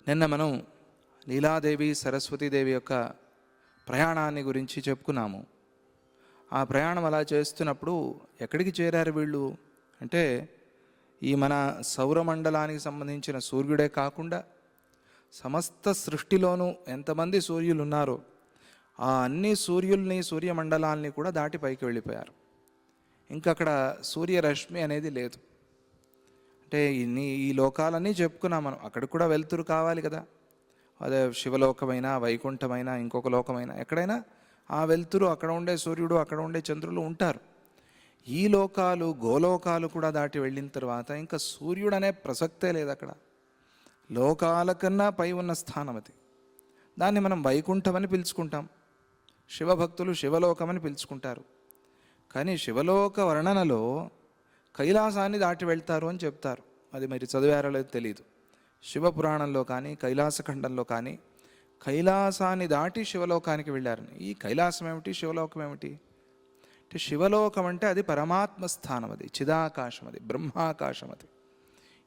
నిన్న మనం లీలాదేవి సరస్వతీదేవి యొక్క ప్రయాణాన్ని గురించి చెప్పుకున్నాము. ఆ ప్రయాణం అలా చేస్తున్నప్పుడు ఎక్కడికి చేరారు వీళ్ళు అంటే, ఈ మన సౌరమండలానికి సంబంధించిన సూర్యుడే కాకుండా సమస్త సృష్టిలోనూ ఎంతమంది సూర్యులు ఉన్నారో ఆ అన్ని సూర్యుల్ని, సూర్యమండలాల్ని కూడా దాటి పైకి వెళ్ళిపోయారు. ఇంకక్కడ సూర్యరశ్మి అనేది లేదు. అంటే ఈ లోకాలన్నీ చెప్పుకున్నాం మనం. అక్కడికి కూడా వెలుతురు కావాలి కదా. అదే శివలోకమైనా, వైకుంఠమైనా, ఇంకొక లోకమైనా, ఎక్కడైనా ఆ వెలుతురు, అక్కడ ఉండే సూర్యుడు, అక్కడ ఉండే చంద్రులు ఉంటారు. ఈ లోకాలు, గోలోకాలు కూడా దాటి వెళ్ళిన తర్వాత ఇంకా సూర్యుడు అనే ప్రసక్తే లేదు అక్కడ. లోకాల కన్నా పై ఉన్న స్థానం అది. దాన్ని మనం వైకుంఠం అని పిలుచుకుంటాం. శివభక్తులు శివలోకం అని పిలుచుకుంటారు. కానీ శివలోక వర్ణనలో కైలాసాన్ని దాటి వెళ్తారు అని చెప్తారు. అది మరి చదివారో లేదో తెలియదు. శివపురాణంలో కానీ, కైలాసఖండంలో కానీ కైలాసాన్ని దాటి శివలోకానికి వెళ్ళారని. ఈ కైలాసం ఏమిటి, శివలోకం ఏమిటి అంటే, శివలోకం అంటే అది పరమాత్మ స్థానం, అది చిదాకాశం, అది బ్రహ్మాకాశం. అది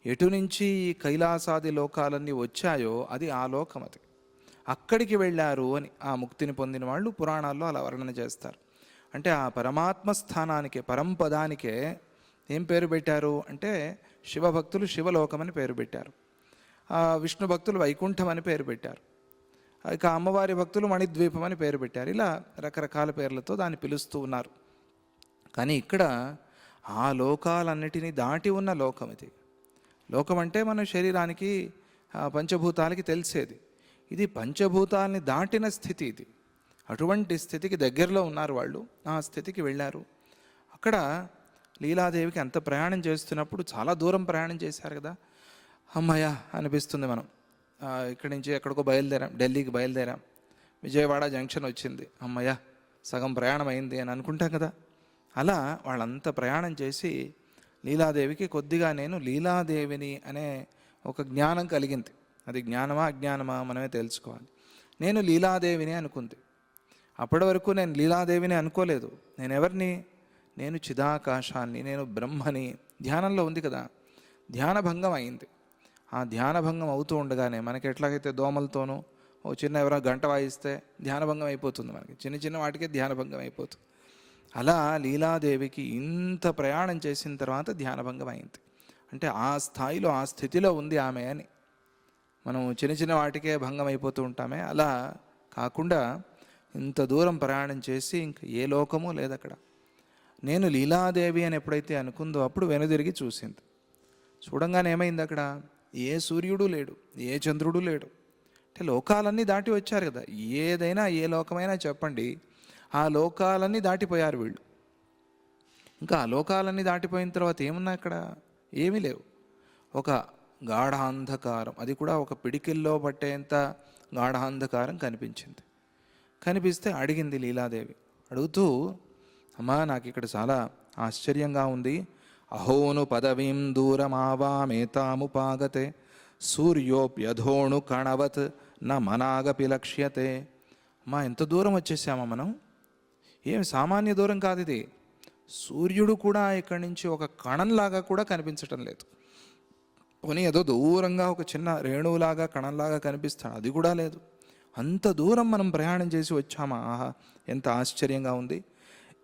ఎటు నుంచి ఈ కైలాసాది లోకాలన్నీ వచ్చాయో అది ఆ లోకం. అది అక్కడికి వెళ్ళారు అని ఆ ముక్తిని పొందిన వాళ్ళు పురాణాల్లో అలా వర్ణన చేస్తారు. అంటే ఆ పరమాత్మ స్థానానికే, పరంపదానికే ఏం పేరు పెట్టారు అంటే, శివభక్తులు శివలోకం అని పేరు పెట్టారు. విష్ణు భక్తులు వైకుంఠం అని పేరు పెట్టారు. ఇక అమ్మవారి భక్తులు మణిద్వీపం అని పేరు పెట్టారు. ఇలా రకరకాల పేర్లతో దాన్ని పిలుస్తూ ఉన్నారు. కానీ ఇక్కడ ఆ లోకాలన్నిటినీ దాటి ఉన్న లోకం ఇది. లోకం అంటే మన శరీరానికి, పంచభూతాలకి తెలిసేది. ఇది పంచభూతాలని దాటిన స్థితి ఇది. అటువంటి స్థితికి దగ్గరలో ఉన్నారు వాళ్ళు. ఆ స్థితికి వెళ్ళారు. అక్కడ లీలాదేవికి అంత ప్రయాణం చేస్తున్నప్పుడు చాలా దూరం ప్రయాణం చేశారు కదా. అమ్మయ్య అనిపిస్తుంది. మనం ఇక్కడి నుంచి ఎక్కడికో బయలుదేరాం, ఢిల్లీకి బయలుదేరాం, విజయవాడ జంక్షన్ వచ్చింది, అమ్మయ్య సగం ప్రయాణం అయింది అని అనుకుంటాం కదా. అలా వాళ్ళంతా ప్రయాణం చేసి లీలాదేవికి కొద్దిగా నేను లీలాదేవిని అనే ఒక జ్ఞానం కలిగింది. అది జ్ఞానమా అజ్ఞానమా మనమే తెలుసుకోవాలి. నేను లీలాదేవిని అనుకుంది. అప్పటి వరకు నేను లీలాదేవిని అనుకోలేదు. నేను ఎవరిని? నేను చిదాకాశాన్ని, నేను బ్రహ్మని. ధ్యానంలో ఉంది కదా, ధ్యానభంగం అయింది. ఆ ధ్యానభంగం అవుతూ ఉండగానే మనకి ఎట్లాగైతే దోమలతోనూ ఓ చిన్న ఎవరో గంట వాయిస్తే ధ్యానభంగం అయిపోతుంది, మనకి చిన్న చిన్న వాటికే ధ్యానభంగం అయిపోతుంది. అలా లీలాదేవికి ఇంత ప్రయాణం చేసిన తర్వాత ధ్యానభంగం అయింది. అంటే ఆ స్థాయిలో, ఆ స్థితిలో ఉంది ఆమె అని. మనం చిన్న చిన్న వాటికే భంగం అయిపోతూ ఉంటామే, అలా కాకుండా ఇంత దూరం ప్రయాణం చేసి ఇంక ఏ లోకమూ లేదు అక్కడ. నేను లీలాదేవి అని ఎప్పుడైతే అనుకుందో అప్పుడు వెనుదిరిగి చూసింది. చూడంగానే ఏమైంది అక్కడ? ఏ సూర్యుడు లేడు, ఏ చంద్రుడు లేడు. అంటే లోకాలన్నీ దాటి వచ్చారు కదా. ఏదైనా, ఏ లోకమైనా చెప్పండి, ఆ లోకాలన్నీ దాటిపోయారు వీళ్ళు. ఇంకా ఆ లోకాలన్నీ దాటిపోయిన తర్వాత ఏమున్నా అక్కడ? ఏమీ లేవు. ఒక గాఢాంధకారం, అది కూడా ఒక పిడికిల్లో పట్టేంత గాఢాంధకారం కనిపించింది. కనిపిస్తే అడిగింది లీలాదేవి. అడుగుతూ, అమ్మా నాకు ఇక్కడ చాలా ఆశ్చర్యంగా ఉంది. అహోను పదవీం దూరమావామేతాముపాగతే సూర్యోప్యధోణు కణవత్ న మనాగపి లక్ష్యతే. అమ్మా ఎంత దూరం వచ్చేసామా మనం? ఏమి సామాన్య దూరం కాదు ఇది. సూర్యుడు కూడా ఇక్కడి నుంచి ఒక కణంలాగా కూడా కనిపించటం లేదు. పోనీ ఏదో దూరంగా ఒక చిన్న రేణువులాగా, కణంలాగా కనిపిస్తాడు, అది కూడా లేదు. అంత దూరం మనం ప్రయాణం చేసి వచ్చామా? ఆహా ఎంత ఆశ్చర్యంగా ఉంది.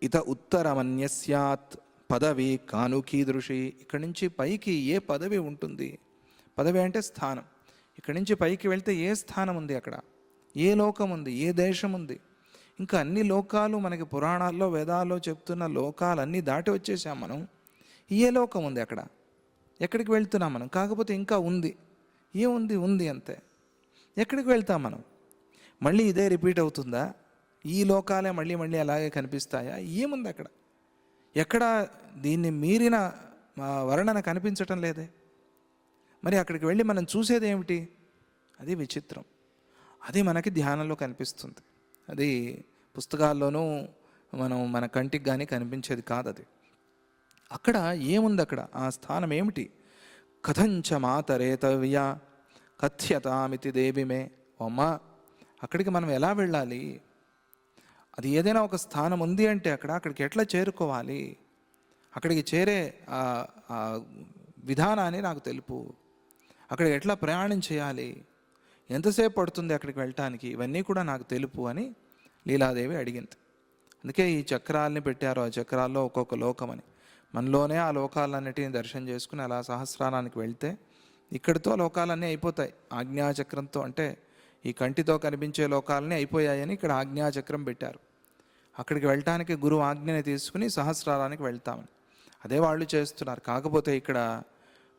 ఇత ఉత్తరమన్యస్యాత్ పదవి కానుకీదృషి. ఇక్కడి నుంచి పైకి ఏ పదవి ఉంటుంది? పదవి అంటే స్థానం. ఇక్కడి నుంచి పైకి వెళ్తే ఏ స్థానం ఉంది అక్కడ? ఏ లోకం ఉంది? ఏ దేశం ఉంది? ఇంకా అన్ని లోకాలు మనకి పురాణాల్లో, వేదాల్లో చెప్తున్న లోకాలన్నీ దాటి వచ్చేసాం మనం. ఏ లోకం ఉంది అక్కడ? ఎక్కడికి వెళ్తున్నాం మనం? కాకపోతే ఇంకా ఉంది. ఏముంది? ఉంది అంతే. ఎక్కడికి వెళ్తాం మనం? మళ్ళీ ఇదే రిపీట్ అవుతుందా? ఈ లోకాలే మళ్ళీ మళ్ళీ అలాగే కనిపిస్తాయా? ఏముంది అక్కడ? ఎక్కడ దీన్ని మీరిన వర్ణన కనిపించటం లేదే. మరి అక్కడికి వెళ్ళి మనం చూసేది ఏమిటి? అది విచిత్రం. అది మనకి ధ్యానంలో కనిపిస్తుంది. అది పుస్తకాల్లోనూ మన కంటికి కానీ కనిపించేది కాదు. అది అక్కడ ఏముంది? అక్కడ ఆ స్థానం ఏమిటి? కథంచ మాతరేతవ్య కథ్యతామితి దేవిమే. అమ్మా అక్కడికి మనం ఎలా వెళ్ళాలి? అది ఏదైనా ఒక స్థానం ఉంది అంటే అక్కడికి ఎట్లా చేరుకోవాలి? అక్కడికి చేరే విధానాన్ని నాకు తెలుపు. అక్కడ ఎట్లా ప్రయాణం చేయాలి? ఎంతసేపు పడుతుంది అక్కడికి వెళ్ళటానికి? ఇవన్నీ కూడా నాకు తెలుపు అని లీలాదేవి అడిగింది. అందుకే ఈ చక్రాలని పెట్టారు. ఆ చక్రాల్లో ఒక్కొక్క లోకం అని. మనలోనే ఆ లోకాలన్నిటిని దర్శనం చేసుకుని అలా సహస్రారానికి వెళ్తే ఇక్కడితో లోకాలన్నీ అయిపోతాయి. ఆజ్ఞాచక్రంతో, అంటే ఈ కంటితో కనిపించే లోకాలన్నీ అయిపోయాయని ఇక్కడ ఆజ్ఞాచక్రం పెట్టారు. అక్కడికి వెళ్ళటానికి గురువు ఆజ్ఞని తీసుకుని సహస్రారానికి వెళ్తామని అదే వాళ్ళు చేస్తున్నారు. కాకపోతే ఇక్కడ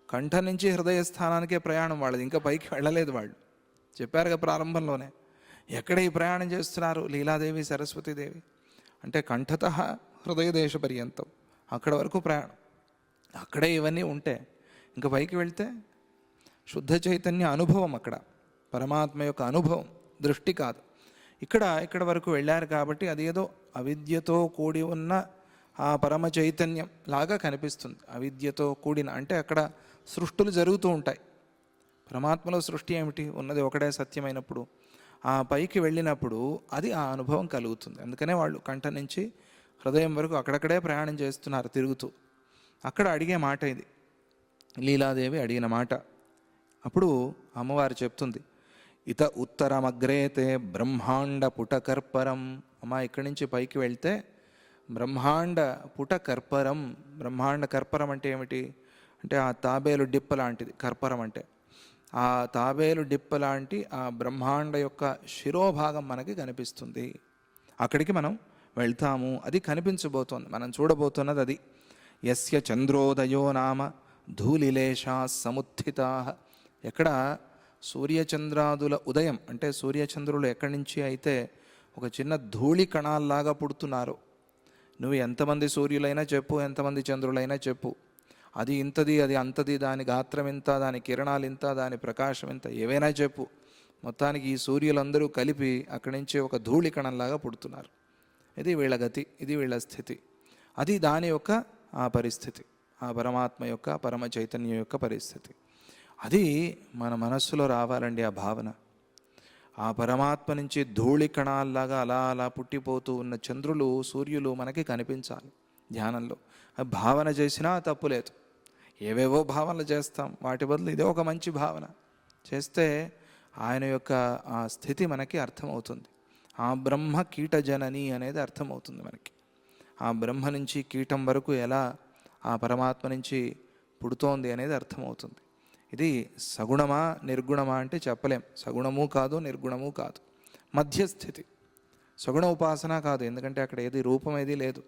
కంఠ నుంచి హృదయ స్థానానికే ప్రయాణం వాళ్ళది, ఇంకా పైకి వెళ్ళలేదు. వాళ్ళు చెప్పారుగా ప్రారంభంలోనే. ఎక్కడ ఈ ప్రయాణం చేస్తున్నారు? లీలాదేవి సరస్వతీదేవి అంటే కంఠత హృదయ దేశ పర్యంతం, అక్కడ వరకు ప్రయాణం. అక్కడే ఇవన్నీ ఉంటే ఇంకా పైకి వెళ్తే శుద్ధ చైతన్య అనుభవం, అక్కడ పరమాత్మ యొక్క అనుభవం, దృష్టి కాదు. ఇక్కడ వరకు వెళ్ళారు కాబట్టి అది ఏదో అవిద్యతో కూడి ఉన్న ఆ పరమ చైతన్యం లాగా కనిపిస్తుంది. అవిద్యతో కూడిన అంటే అక్కడ సృష్టులు జరుగుతూ ఉంటాయి. పరమాత్మలో సృష్టి ఏమిటి? ఉన్నది ఒకటే సత్యమైనప్పుడు ఆ పైకి వెళ్ళినప్పుడు అది ఆ అనుభవం కలుగుతుంది. అందుకనే వాళ్ళు కంఠ నుంచి హృదయం వరకు అక్కడక్కడే ప్రయాణం చేస్తున్నారు తిరుగుతూ. అక్కడ అడిగే మాట ఇది, లీలాదేవి అడిగిన మాట. అప్పుడు అమ్మవారు చెప్తుంది, ఇత ఉత్తరమగ్రేతే బ్రహ్మాండ పుటకర్పరం. అమ్మ ఇక్కడి నుంచి పైకి వెళ్తే బ్రహ్మాండ పుటకర్పరం. బ్రహ్మాండ కర్పరం అంటే ఏమిటి అంటే ఆ తాబేలు డిప్ప లాంటిది కర్పరం అంటే. ఆ తాబేలు డిప్ప లాంటి ఆ బ్రహ్మాండ యొక్క శిరోభాగం మనకి కనిపిస్తుంది. అక్కడికి మనం వెళ్తాము. అది కనిపించబోతోంది, మనం చూడబోతున్నది అది. యస్య చంద్రోదయో నామ ధూళిలేశా సముత్థితా. ఎక్కడ సూర్యచంద్రాదుల ఉదయం అంటే సూర్యచంద్రులు ఎక్కడి నుంచి అయితే ఒక చిన్న ధూళి కణాల్లాగా పుడుతున్నారు. నువ్వు ఎంతమంది సూర్యులైనా చెప్పు, ఎంతమంది చంద్రులైనా చెప్పు, అది ఇంతది, అది అంతది, దాని గాత్రం ఇంత, దాని కిరణాలు ఇంత, దాని ప్రకాశం ఇంత, ఏవైనా చెప్పు. మొత్తానికి ఈ సూర్యులందరూ కలిపి అక్కడి నుంచి ఒక ధూళి కణంలాగా పుడుతున్నారు. ఇది వీళ్ళ గతి, ఇది వీళ్ళ స్థితి. అది దాని యొక్క ఆ పరిస్థితి, ఆ పరమాత్మ యొక్క పరమ చైతన్యం యొక్క పరిస్థితి. అది మన మనస్సులో రావాలండి ఆ భావన. ఆ పరమాత్మ నుంచి ధూళి కణాల్లాగా అలా అలా పుట్టిపోతూ ఉన్న చంద్రులు సూర్యులు మనకి కనిపించాలి ధ్యానంలో. భావన చేసినా తప్పు లేదు. ఏవేవో భావనలు చేస్తాం, వాటి బదులు ఇదే ఒక మంచి భావన చేస్తే ఆయన యొక్క ఆ స్థితి మనకి అర్థమవుతుంది. ఆ బ్రహ్మ కీటజనని అనేది అర్థమవుతుంది మనకి. ఆ బ్రహ్మ నుంచి కీటం వరకు ఎలా ఆ పరమాత్మ నుంచి పుడుతోంది అనేది అర్థమవుతుంది. ఇది సగుణమా నిర్గుణమా అంటే చెప్పలేం. సగుణము కాదు, నిర్గుణము కాదు, మధ్యస్థితి. సగుణ ఉపాసన కాదు, ఎందుకంటే అక్కడ ఏది రూపం ఏది లేదు.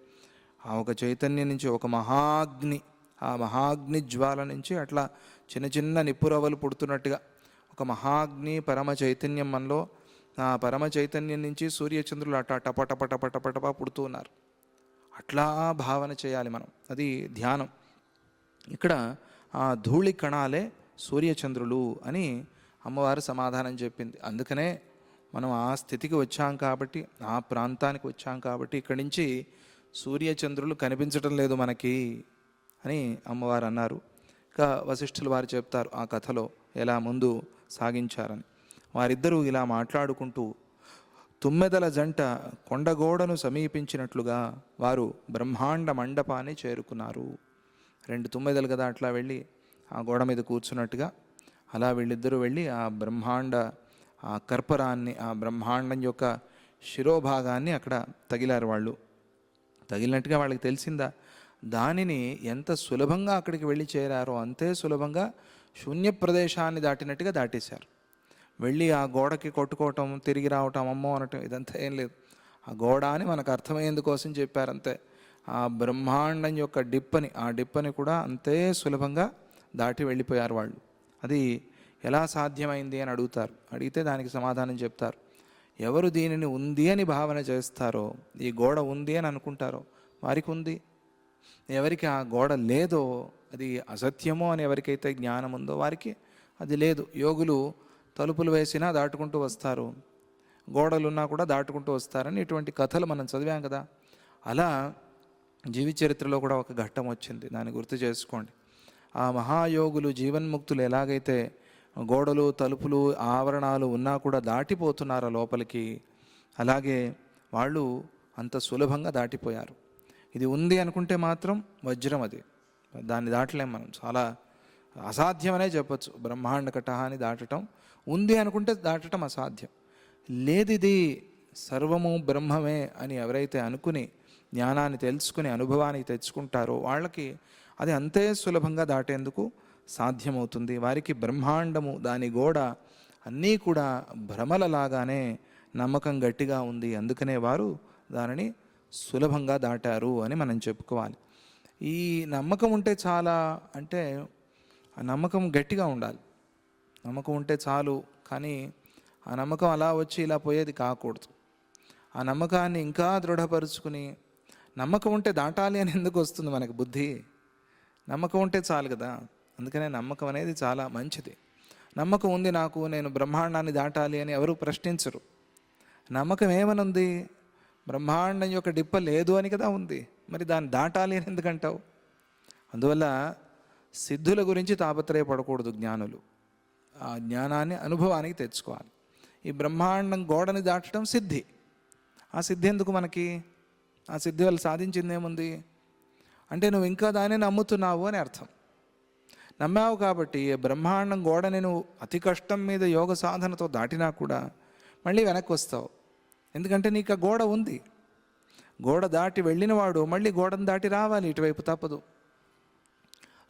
ఆ ఒక చైతన్యం నుంచి ఒక మహాగ్ని, ఆ మహాగ్ని జ్వాల నుంచి అట్లా చిన్న చిన్న నిప్పురవ్వలు పుడుతున్నట్టుగా ఒక మహాగ్ని పరమ చైతన్యం మనలో, ఆ పరమ చైతన్యం నుంచి సూర్యచంద్రులు అట్లా టపటపటపటపటపా పుడుతూ ఉన్నారు. అట్లా భావన చేయాలి మనం, అది ధ్యానం. ఇక్కడ ఆ ధూళి కణాలే సూర్యచంద్రులు అని అమ్మవారు సమాధానం చెప్పింది. అందుకనే మనం ఆ స్థితికి వచ్చాం కాబట్టి, ఆ ప్రాంతానికి వచ్చాం కాబట్టి ఇక్కడి నుంచి సూర్యచంద్రులు కనిపించటం లేదు మనకి అని అమ్మవారు అన్నారు. ఇంకా వశిష్ఠులు వారు చెప్తారు ఆ కథలో ఎలా ముందు సాగించారని. వారిద్దరూ ఇలా మాట్లాడుకుంటూ తుమ్మెదల జంట కొండగోడను సమీపించినట్లుగా వారు బ్రహ్మాండ మండపాన్ని చేరుకున్నారు. 2 తుమ్మెదలు కదా అట్లా వెళ్ళి ఆ గోడ మీద కూర్చున్నట్టుగా అలా వీళ్ళిద్దరూ వెళ్ళి ఆ బ్రహ్మాండ ఆ కర్పరాన్ని, ఆ బ్రహ్మాండం యొక్క శిరోభాగాన్ని అక్కడ తగిలారు. వాళ్ళు తగిలినట్టుగా వాళ్ళకి తెలిసిందా? దానిని ఎంత సులభంగా అక్కడికి వెళ్ళి చేరారో అంతే సులభంగా శూన్య ప్రదేశాన్ని దాటినట్టుగా దాటేశారు. వెళ్ళి ఆ గోడకి కొట్టుకోవటం, తిరిగి రావటం, అమ్మో అనటం ఇదంతా ఏం లేదు. ఆ గోడ అని మనకు అర్థమయ్యేందుకోసం చెప్పారంతే. ఆ బ్రహ్మాండం యొక్క ఆ డిప్పని కూడా అంతే సులభంగా దాటి వెళ్ళిపోయారు వాళ్ళు. అది ఎలా సాధ్యమైంది అని అడుగుతారు. అడిగితే దానికి సమాధానం చెప్తారు. ఎవరు దీనిని ఉంది అని భావన చేస్తారో, ఈ గోడ ఉంది అని అనుకుంటారో వారికి ఉంది. ఎవరికి ఆ గోడ లేదో, అది అసత్యమో అని ఎవరికైతే జ్ఞానం ఉందో వారికి అది లేదు. యోగులు తలుపులు వేసినా దాటుకుంటూ వస్తారు, గోడలున్నా కూడా దాటుకుంటూ వస్తారని ఇటువంటి కథలు మనం చదివాం కదా. అలా జీవిత చరిత్రలో కూడా ఒక ఘట్టం వచ్చింది, దాన్ని గుర్తు చేసుకోండి. ఆ మహాయోగులు జీవన్ముక్తులు ఎలాగైతే గోడలు, తలుపులు, ఆవరణాలు ఉన్నా కూడా దాటిపోతున్నారో లోపలికి, అలాగే వాళ్ళు అంత సులభంగా దాటిపోయారు. ఇది ఉంది అనుకుంటే మాత్రం వజ్రం, అది దాన్ని దాటలేం మనం. చాలా అసాధ్యమనే చెప్పచ్చు. బ్రహ్మాండ కటహాన్ని దాటటం, ఉంది అనుకుంటే దాటటం అసాధ్యం. లేదిది సర్వము బ్రహ్మమే అని ఎవరైతే అనుకుని జ్ఞానాన్ని తెలుసుకుని అనుభవానికి తెచ్చుకుంటారో వాళ్ళకి అది అంతే సులభంగా దాటేందుకు సాధ్యమవుతుంది. వారికి బ్రహ్మాండము, దాని గోడ అన్నీ కూడా భ్రమలలాగానే నమ్మకం గట్టిగా ఉంది, అందుకనే వారు దానిని సులభంగా దాటారు అని మనం చెప్పుకోవాలి. ఈ నమ్మకం ఉంటే చాలా, అంటే ఆ నమ్మకం గట్టిగా ఉండాలి. నమ్మకం ఉంటే చాలు, కానీ ఆ నమ్మకం అలా వచ్చి ఇలా పోయేది కాకూడదు. ఆ నమ్మకాన్ని ఇంకా దృఢపరుచుకుని, నమ్మకం ఉంటే దాటాలి అని ఎందుకు వస్తుంది మనకు బుద్ధి? నమ్మకం ఉంటే చాలు కదా. అందుకనే నమ్మకం అనేది చాలా మంచిది. నమ్మకం ఉంది నాకు, నేను బ్రహ్మాండాన్ని దాటాలి అని ఎవరు ప్రశ్నించరు. నమ్మకం ఏమనుంది? బ్రహ్మాండం యొక్క డిప్ప లేదు అని కదా ఉంది. మరి దాన్ని దాటాలి అని ఎందుకంటావు? అందువల్ల సిద్ధుల గురించి తాపత్రయపడకూడదు జ్ఞానులు. ఆ జ్ఞానాన్ని అనుభవానికి తెచ్చుకోవాలి. ఈ బ్రహ్మాండం గోడని దాటడం సిద్ధి. ఆ సిద్ధి ఎందుకు మనకి? ఆ సిద్ధి వల్ల సాధించింది ఏముంది అంటే నువ్వు ఇంకా దాన్ని నమ్ముతున్నావు అని అర్థం. నమ్మావు కాబట్టి బ్రహ్మాండం గోడని నువ్వు అతి కష్టం మీద యోగ సాధనతో దాటినా కూడా మళ్ళీ వెనక్కి వస్తావు. ఎందుకంటే నీకు ఆ గోడ ఉంది. గోడ దాటి వెళ్ళినవాడు మళ్ళీ గోడను దాటి రావాలి, ఇటువైపు తప్పదు.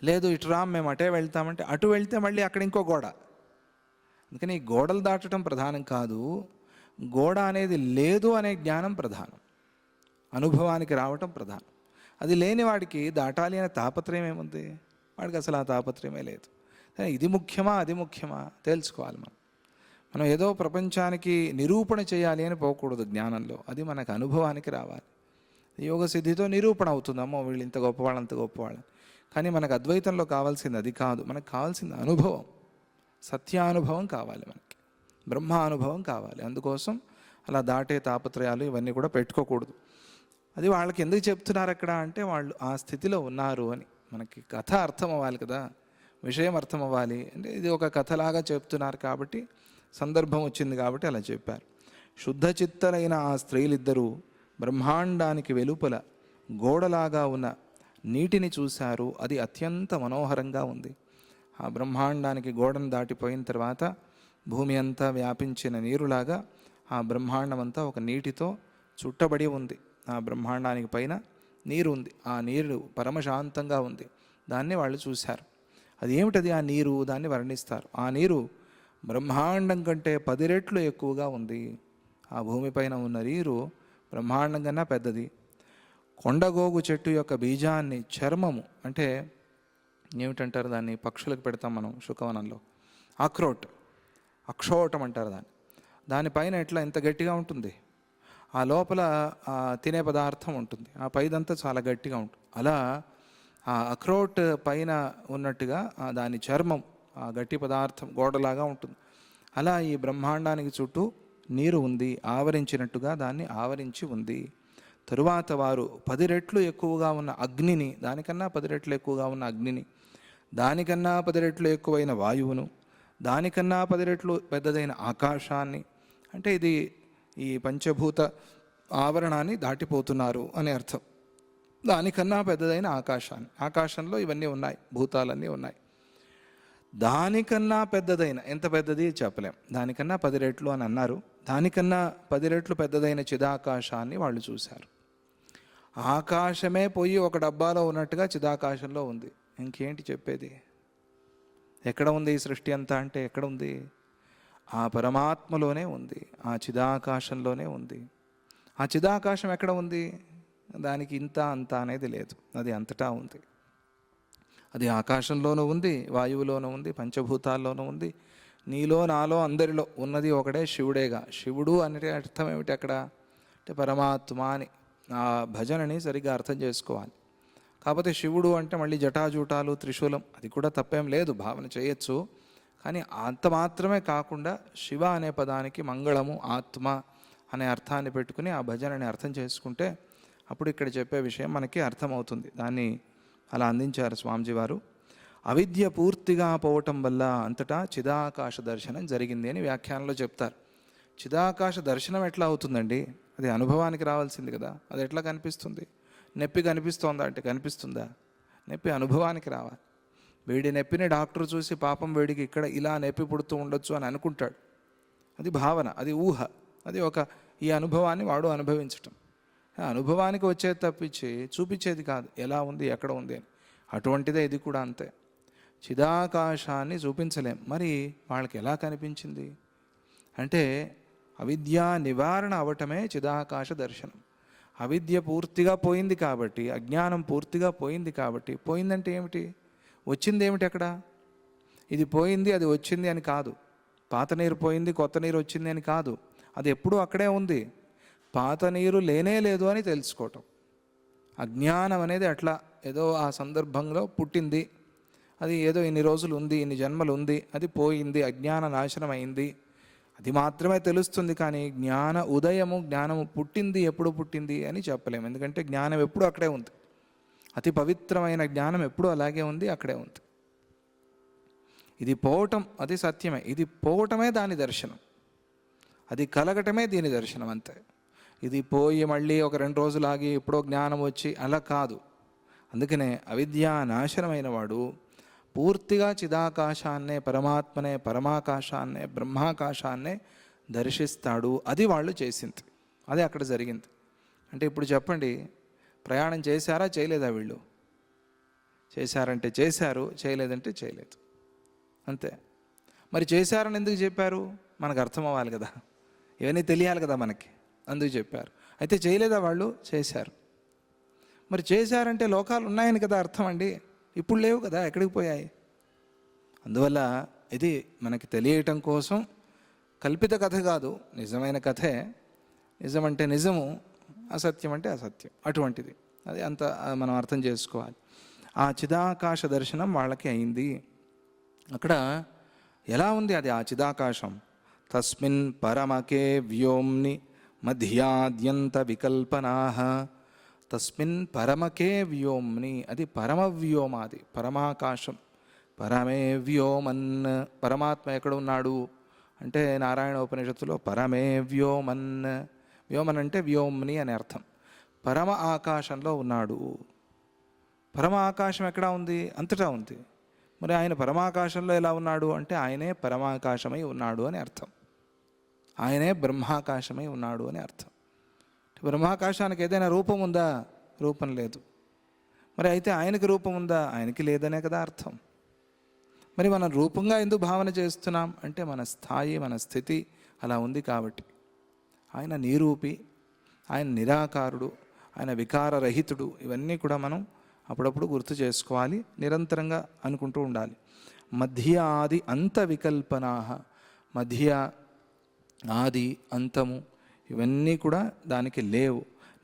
లేదు ఇటు రామ్, మేము అటే వెళ్తామంటే అటు వెళ్తే మళ్ళీ అక్కడ ఇంకో గోడ. అందుకని ఈ గోడలు దాటడం ప్రధానం కాదు, గోడ అనేది లేదు అనే జ్ఞానం ప్రధానం, అనుభవానికి రావటం ప్రధానం. అది లేని వాడికి దాటాలి అనే తాపత్రయం ఏముంది? వాడికి అసలు ఆ తాపత్రయమే లేదు. ఇది ముఖ్యమా అది ముఖ్యమా తేల్చుకోవాలి. మనం ఏదో ప్రపంచానికి నిరూపణ చేయాలి అని పోకూడదు జ్ఞానంలో, అది మనకు అనుభవానికి రావాలి. యోగ సిద్ధితో నిరూపణ అవుతుంది, అమ్మో వీళ్ళు ఇంత గొప్పవాళ్ళు అంత గొప్పవాళ్ళు. కానీ మనకు అద్వైతంలో కావాల్సింది అది కాదు. మనకు కావాల్సింది అనుభవం, సత్యానుభవం కావాలి, మనకి బ్రహ్మానుభవం కావాలి. అందుకోసం అలా దాటే తాపత్రయాలు ఇవన్నీ కూడా పెట్టుకోకూడదు. అది వాళ్ళకి ఎందుకు చెప్తున్నారు అక్కడ అంటే వాళ్ళు ఆ స్థితిలో ఉన్నారు అని. మనకి కథ అర్థం అవ్వాలి కదా, విషయం అర్థం అవ్వాలి. అంటే ఇది ఒక కథలాగా చెప్తున్నారు కాబట్టి, సందర్భం వచ్చింది కాబట్టి అలా చెప్పారు. శుద్ధ చిత్తలైన ఆ స్త్రీలిద్దరూ బ్రహ్మాండానికి వెలుపల గోడలాగా ఉన్న నీటిని చూశారు. అది అత్యంత మనోహరంగా ఉంది. ఆ బ్రహ్మాండానికి గోడను దాటిపోయిన తర్వాత భూమి అంతా వ్యాపించిన నీరులాగా ఆ బ్రహ్మాండం అంతా ఒక నీటితో చుట్టబడి ఉంది. ఆ బ్రహ్మాండానికి పైన నీరు ఉంది. ఆ నీరు పరమశాంతంగా ఉంది. దాన్ని వాళ్ళు చూశారు. అది ఏమిటది ఆ నీరు? దాన్ని వర్ణిస్తారు. ఆ నీరు బ్రహ్మాండం కంటే 10 రెట్లు ఎక్కువగా ఉంది. ఆ భూమిపైన ఉన్న నీరు బ్రహ్మాండం కన్నా పెద్దది. కొండగోగు చెట్టు యొక్క బీజాన్ని, చర్మము అంటే ఏమిటంటారు దాన్ని, పక్షులకు పెడతాం మనం శుకవనంలో, అక్షోటం అంటారు దాన్ని. దానిపైన ఎట్లా ఎంత గట్టిగా ఉంటుంది, ఆ లోపల తినే పదార్థం ఉంటుంది, ఆ పైదంతా చాలా గట్టిగా ఉంటుంది. అలా ఆ అఖ్రోట్ పైన ఉన్నట్టుగా దాని చర్మం, ఆ గట్టి పదార్థం గోడలాగా ఉంటుంది. అలా ఈ బ్రహ్మాండానికి చుట్టూ నీరు ఉంది, ఆవరించినట్టుగా దాన్ని ఆవరించి ఉంది. తరువాత వారు 10 రెట్లు ఎక్కువగా ఉన్న అగ్నిని, దానికన్నా 10 రెట్లు ఎక్కువగా ఉన్న అగ్నిని, దానికన్నా 10 రెట్లు ఎక్కువైన వాయువును, దానికన్నా 10 రెట్లు పెద్దదైన ఆకాశాన్ని, అంటే ఇది ఈ పంచభూత ఆవరణాన్ని దాటిపోతున్నారు అని అర్థం. దానికన్నా పెద్దదైన ఆకాశాన్ని, ఆకాశంలో ఇవన్నీ ఉన్నాయి, భూతాలన్నీ ఉన్నాయి. దానికన్నా పెద్దదైన, ఎంత పెద్దది చెప్పలేం, దానికన్నా 10 రెట్లు అని అన్నారు. దానికన్నా 10 రెట్లు పెద్దదైన చిదాకాశాన్ని వాళ్ళు చూశారు. ఆకాశమే పోయి ఒక డబ్బాలో ఉన్నట్టుగా చిదాకాశంలో ఉంది. ఇంకేంటి చెప్పేది? ఎక్కడ ఉంది ఈ సృష్టి అంతా అంటే ఎక్కడ ఉంది? ఆ పరమాత్మలోనే ఉంది, ఆ చిదాకాశంలోనే ఉంది. ఆ చిదాకాశం ఎక్కడ ఉంది? దానికి ఇంత అంత అనేది లేదు, అది అంతటా ఉంది. అది ఆకాశంలోనూ ఉంది, వాయువులోనూ ఉంది, పంచభూతాల్లోనూ ఉంది. నీలో నాలో అందరిలో ఉన్నది ఒకడే, శివుడేగా. శివుడు అంటే అర్థం ఏమిటి అక్కడ అంటే పరమాత్మ అని. ఆ భజనని సరిగ్గా అర్థం చేసుకోవాలి. కాకపోతే శివుడు అంటే మళ్ళీ జటాజూటాలు, త్రిశూలం, అది కూడా తప్పేం లేదు, భావన చేయొచ్చు. కానీ అంత మాత్రమే కాకుండా శివ అనే పదానికి మంగళము, ఆత్మ అనే అర్థాన్ని పెట్టుకుని ఆ భజనని అర్థం చేసుకుంటే అప్పుడు ఇక్కడ చెప్పే విషయం మనకి అర్థమవుతుంది. దాన్ని అలా అందించారు స్వామిజీ వారు. అవిద్య పూర్తిగా పోవటం వల్ల అంతటా చిదాకాశ దర్శనం జరిగింది అని వ్యాఖ్యానంలో చెప్తారు. చిదాకాశ దర్శనం ఎట్లా అవుతుందండి? అది అనుభవానికి రావాల్సింది కదా. అది ఎట్లా కనిపిస్తుంది? నొప్పి కనిపిస్తోందా అంటే కనిపిస్తుందా? నొప్పి అనుభవానికి రావాలి. వీడి నొప్పిని డాక్టర్ చూసి పాపం వీడికి ఇక్కడ ఇలా నొప్పి పుడుతూ ఉండొచ్చు అని అనుకుంటాడు. అది భావన, అది ఊహ, అది ఈ అనుభవాన్ని వాడు అనుభవించటం. అనుభవానికి వచ్చేది తప్పించి చూపించేది కాదు ఎలా ఉంది ఎక్కడ ఉంది అని. అటువంటిదే ఇది కూడా అంతే. చిదాకాశాన్ని చూపించలేం. మరి వాళ్ళకి ఎలా కనిపించింది అంటే అవిద్యా నివారణ అవటమే చిదాకాశ దర్శనం. అవిద్య పూర్తిగా పోయింది కాబట్టి, అజ్ఞానం పూర్తిగా పోయింది కాబట్టి, పోయిందంటే ఏమిటి, వచ్చింది ఏమిటి అక్కడ, ఇది పోయింది అది వచ్చింది అని కాదు, పాత నీరు పోయింది కొత్త నీరు వచ్చింది అని కాదు, అది ఎప్పుడూ అక్కడే ఉంది. పాత నీరు లేనే లేదు అని తెలుసుకోవటం. అజ్ఞానం అనేది అట్లా ఏదో ఆ సందర్భంలో పుట్టింది, అది ఏదో ఇన్ని రోజులు ఉంది, ఇన్ని జన్మలు ఉంది, అది పోయింది, అజ్ఞాన నాశనం అయింది, అది మాత్రమే తెలుస్తుంది. కానీ జ్ఞాన ఉదయము, జ్ఞానము పుట్టింది ఎప్పుడు పుట్టింది అని చెప్పలేము. ఎందుకంటే జ్ఞానం ఎప్పుడు అక్కడే ఉంది. అతి పవిత్రమైన జ్ఞానం ఎప్పుడూ అలాగే ఉంది, అక్కడే ఉంది. ఇది పోవటం అది సత్యమే, ఇది పోవటమే దాని దర్శనం, అది కలగటమే దీని దర్శనం అంతే. ఇది పోయి మళ్ళీ ఒక 2 రోజులు ఆగి ఎప్పుడో జ్ఞానం వచ్చి అలా కాదు. అందుకనే అవిద్యా నాశనమైన వాడు పూర్తిగా చిదాకాశాన్నే, పరమాత్మనే, పరమాకాశాన్నే, బ్రహ్మాకాశాన్నే దర్శిస్తాడు. అది వాళ్ళు చేసింది, అదే అక్కడ జరిగింది. అంటే ఇప్పుడు చెప్పండి, ప్రయాణం చేశారా చేయలేదా వీళ్ళు? చేశారంటే చేశారు, చేయలేదంటే చేయలేదు, అంతే. మరి చేశారని ఎందుకు చెప్పారు? మనకు అర్థం అవ్వాలి కదా, ఇవన్నీ తెలియాలి కదా మనకి, అందుకు చెప్పారు. అయితే చేయలేదా వాళ్ళు? చేశారు. మరి చేశారంటే లోకాలు ఉన్నాయని కదా అర్థం అండి. ఇప్పుడు లేవు కదా, ఎక్కడికి పోయాయి? అందువల్ల ఇది మనకి తెలియటం కోసం కల్పిత కథ కాదు, నిజమైన కథే. నిజం అంటే నిజము, అసత్యం అంటే అసత్యం, అటువంటిది. అది అంత మనం అర్థం చేసుకోవాలి. ఆ చిదాకాశ దర్శనం వాళ్ళకి అయింది. అక్కడ ఎలా ఉంది అది ఆ చిదాకాశం? తస్మిన్ పరమకే వ్యోమ్ని మధ్యాద్యంత వికల్పనాః. తస్మిన్ పరమకే వ్యోమ్ని, అది పరమవ్యోమ, అది పరమాకాశం. పరమే వ్యోమన్, పరమాత్మ ఎక్కడ ఉన్నాడు అంటే నారాయణ ఉపనిషత్తులో పరమే వ్యోమన్, వ్యోమన్ అంటే వ్యోమ్ని అని అర్థం. పరమ ఆకాశంలో ఉన్నాడు. పరమ ఆకాశం ఎక్కడ ఉంది? అంతటా ఉంది. మరి ఆయన పరమాకాశంలో ఎలా ఉన్నాడు అంటే ఆయనే పరమాకాశమై ఉన్నాడు అని అర్థం, ఆయనే బ్రహ్మాకాశమై ఉన్నాడు అని అర్థం. బ్రహ్మాకాశానికి ఏదైనా రూపం ఉందా? రూపం లేదు. మరి అయితే ఆయనకి రూపం ఉందా? ఆయనకి లేదనే కదా అర్థం. మరి మనం రూపంగా ఎందుకు భావన చేస్తున్నాం అంటే మన స్థాయి, మన స్థితి అలా ఉంది కాబట్టి. ఆయన నిరూపి, ఆయన నిరాకారుడు, ఆయన వికారరహితుడు. ఇవన్నీ కూడా మనం అప్పుడప్పుడు గుర్తు చేసుకోవాలి, నిరంతరంగా అనుకుంటూ ఉండాలి. మధ్య ఆది అంత వికల్పనాః, మధ్య ఆది అంతము ఇవన్నీ కూడా దానికి లేవు.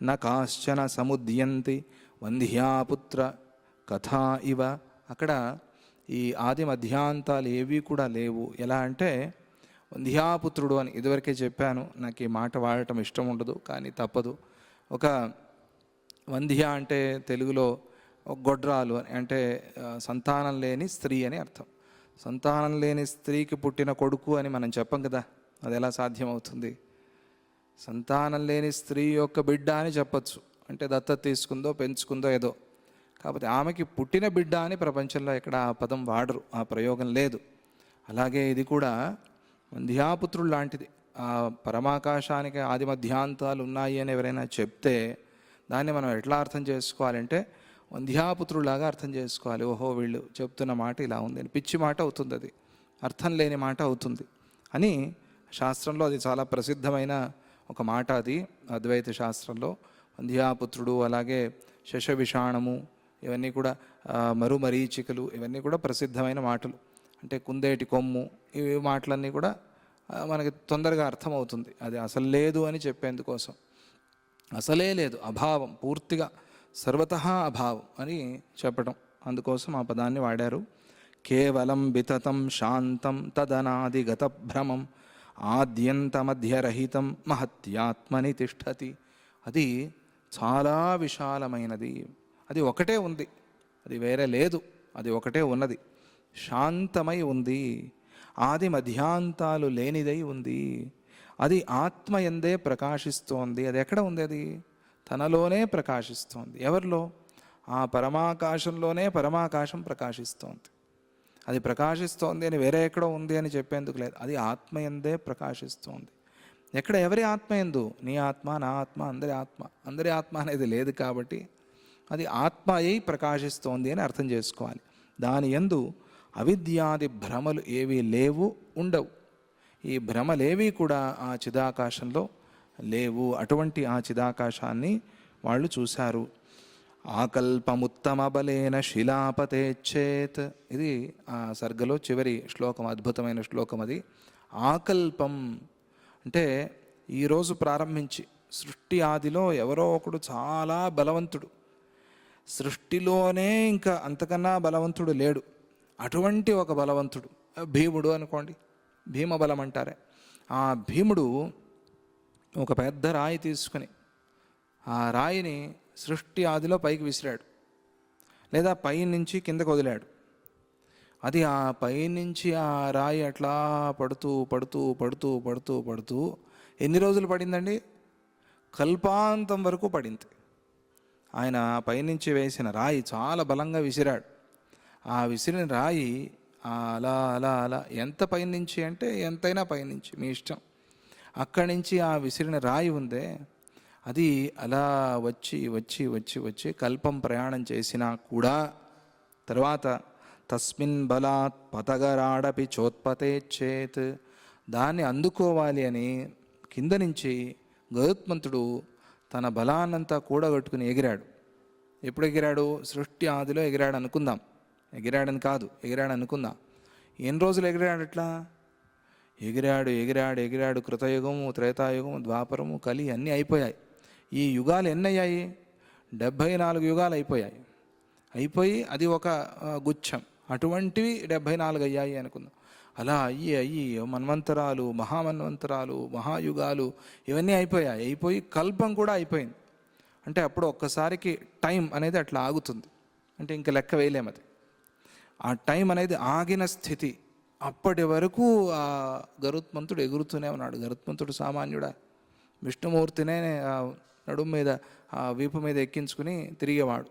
న కాశ్చన సముద్యంతి వంధ్యాపుత్ర కథా ఇవ. అక్కడ ఈ ఆది మధ్యాంతాలు ఏవి కూడా లేవు. ఎలా అంటే వంధ్యాపుత్రుడు అని ఇదివరకే చెప్పాను. నాకు ఈ మాట వాడటం ఇష్టం ఉండదు, కానీ తప్పదు. ఒక వంధ్య అంటే తెలుగులో ఒక గొడ్రాలు అని, అంటే సంతానం లేని స్త్రీ అని అర్థం. సంతానం లేని స్త్రీకి పుట్టిన కొడుకు అని మనం చెప్పం కదా, అది ఎలా సాధ్యమవుతుంది? సంతానం లేని స్త్రీ యొక్క బిడ్డ అని చెప్పచ్చు, అంటే దత్తత తీసుకుందో పెంచుకుందో ఏదో. కాకపోతే ఆమెకి పుట్టిన బిడ్డ అని ప్రపంచంలో ఎక్కడ ఆ పదం వాడరు, ఆ ప్రయోగం లేదు. అలాగే ఇది కూడా వంధ్యాపుత్రుడు లాంటిది. ఆ పరమాకాశానికి ఆది మధ్యాంతాలు ఉన్నాయి అని ఎవరైనా చెప్తే దాన్ని మనం ఎట్లా అర్థం చేసుకోవాలంటే వంధ్యాపుత్రులాగా అర్థం చేసుకోవాలి. ఓహో వీళ్ళు చెప్తున్న మాట ఇలా ఉంది అని. పిచ్చి మాట అవుతుంది, అది అర్థం లేని మాట అవుతుంది అని శాస్త్రంలో అది చాలా ప్రసిద్ధమైన ఒక మాట. అది అద్వైత శాస్త్రంలో వంధ్యాపుత్రుడు, అలాగే శశవిషాణము, ఇవన్నీ కూడా మరుమరీచికలు, ఇవన్నీ కూడా ప్రసిద్ధమైన మాటలు. అంటే కుందేటి కొమ్ము, ఈ మాటలన్నీ కూడా మనకి తొందరగా అర్థమవుతుంది. అది అసలు లేదు అని చెప్పేందుకోసం. అసలే లేదు, అభావం, పూర్తిగా సర్వతః అభావం అని చెప్పడం, అందుకోసం ఆ పదాన్ని వాడారు. కేవలం వితతం శాంతం తదనాదిగత భ్రమం ఆద్యంతమధ్యరహితం మహత్యాత్మని తిష్టతి. అది చాలా విశాలమైనది, అది ఒకటే ఉంది, అది వేరే లేదు, అది ఒకటే ఉన్నది, శాంతమై ఉంది, ఆది మధ్యాంతాలు లేనిదై ఉంది, అది ఆత్మయందే ప్రకాశిస్తోంది. అది ఎక్కడ ఉంది? అది తనలోనే ప్రకాశిస్తోంది. ఎవరిలో? ఆ పరమాకాశంలోనే పరమాకాశం ప్రకాశిస్తోంది. అది ప్రకాశిస్తోంది అని వేరే ఎక్కడో ఉంది అని చెప్పేందుకు లేదు. అది ఆత్మయందే ప్రకాశిస్తోంది. ఎక్కడ ఎవరి ఆత్మయందు? నీ ఆత్మ, నా ఆత్మ, అందరి ఆత్మ. అందరి ఆత్మ అనేది లేదు కాబట్టి అది ఆత్మ అయి ప్రకాశిస్తోంది అని అర్థం చేసుకోవాలి. దాని యందు అవిద్యాది భ్రమలు ఏవీ లేవు, ఉండవు. ఈ భ్రమలేవి కూడా ఆ చిదాకాశంలో లేవు. అటువంటి ఆ చిదాకాశాన్ని వాళ్ళు చూశారు. ఆకల్పముత్తమ బలేన శిలాపతేచ్చేత్. ఇది ఆ సర్గలో చివరి శ్లోకం, అద్భుతమైన శ్లోకం అది. ఆకల్పం అంటే ఈరోజు ప్రారంభించి సృష్టి ఆదిలో ఎవరో ఒకడు చాలా బలవంతుడు, సృష్టిలోనే ఇంకా అంతకన్నా బలవంతుడు లేడు. అటువంటి ఒక బలవంతుడు భీముడు అనుకోండి, భీమబలం అంటారే. ఆ భీముడు ఒక పెద్ద రాయి తీసుకుని ఆ రాయిని సృష్టి ఆదిలో పైకి విసిరాడు, లేదా పైనుంచి కిందకు వదిలాడు. అది ఆ పైనుంచి ఆ రాయి అట్లా పడుతూ పడుతూ పడుతూ పడుతూ పడుతూ ఎన్ని రోజులు పడిందండి? కల్పాంతం వరకు పడింది. ఆయన పైనుంచి వేసిన రాయి చాలా బలంగా విసిరాడు. ఆ విసిరిన రాయి అలా అలా అలా ఎంత పైనుంచి అంటే ఎంతైనా పైనుంచి మీ ఇష్టం. అక్కడి నుంచి ఆ విసిరిన రాయి ఉందే అది అలా వచ్చి వచ్చి వచ్చి వచ్చి కల్పం ప్రయాణం చేసినా కూడా తర్వాత తస్మిన్ బలాత్ పతగరాడపి చోత్పతే చేత్, దాన్ని అందుకోవాలి అని కింద నుంచి గరుత్మంతుడు తన బలాన్నంతా కూడగట్టుకుని ఎగిరాడు. ఎప్పుడు ఎగిరాడు? సృష్టి ఆదిలో ఎగిరాడు అనుకుందాం. ఎగిరాడని కాదు, ఎగిరాడు అనుకుందాం. ఎన్ని రోజులు ఎగిరాడు? అట్లా ఎగిరాడు ఎగిరాడు ఎగిరాడు. కృతయుగము, త్రేతాయుగము, ద్వాపరము, కలి అన్నీ అయిపోయాయి. ఈ యుగాలు ఎన్ని అయ్యాయి? 74 యుగాలు అయిపోయాయి. అయిపోయి అది ఒక గుచ్ఛం. అటువంటివి 74 అయ్యాయి అనుకుందాం. అలా అయ్యి మన్వంతరాలు, మహామన్వంతరాలు, మహాయుగాలు ఇవన్నీ అయిపోయాయి. అయిపోయి కల్పం కూడా అయిపోయింది. అంటే అప్పుడు ఒక్కసారికి టైం అనేది అట్లా ఆగుతుంది. అంటే ఇంకా లెక్క వేయలేము. అది ఆ టైం అనేది ఆగిన స్థితి. అప్పటి వరకు ఆ గరుత్మంతుడు ఎగురుతూనే ఉన్నాడు. గరుత్మంతుడు సామాన్యుడా? విష్ణుమూర్తినే నడుము మీద, ఆ వీపు మీద ఎక్కించుకుని తిరిగేవాడు.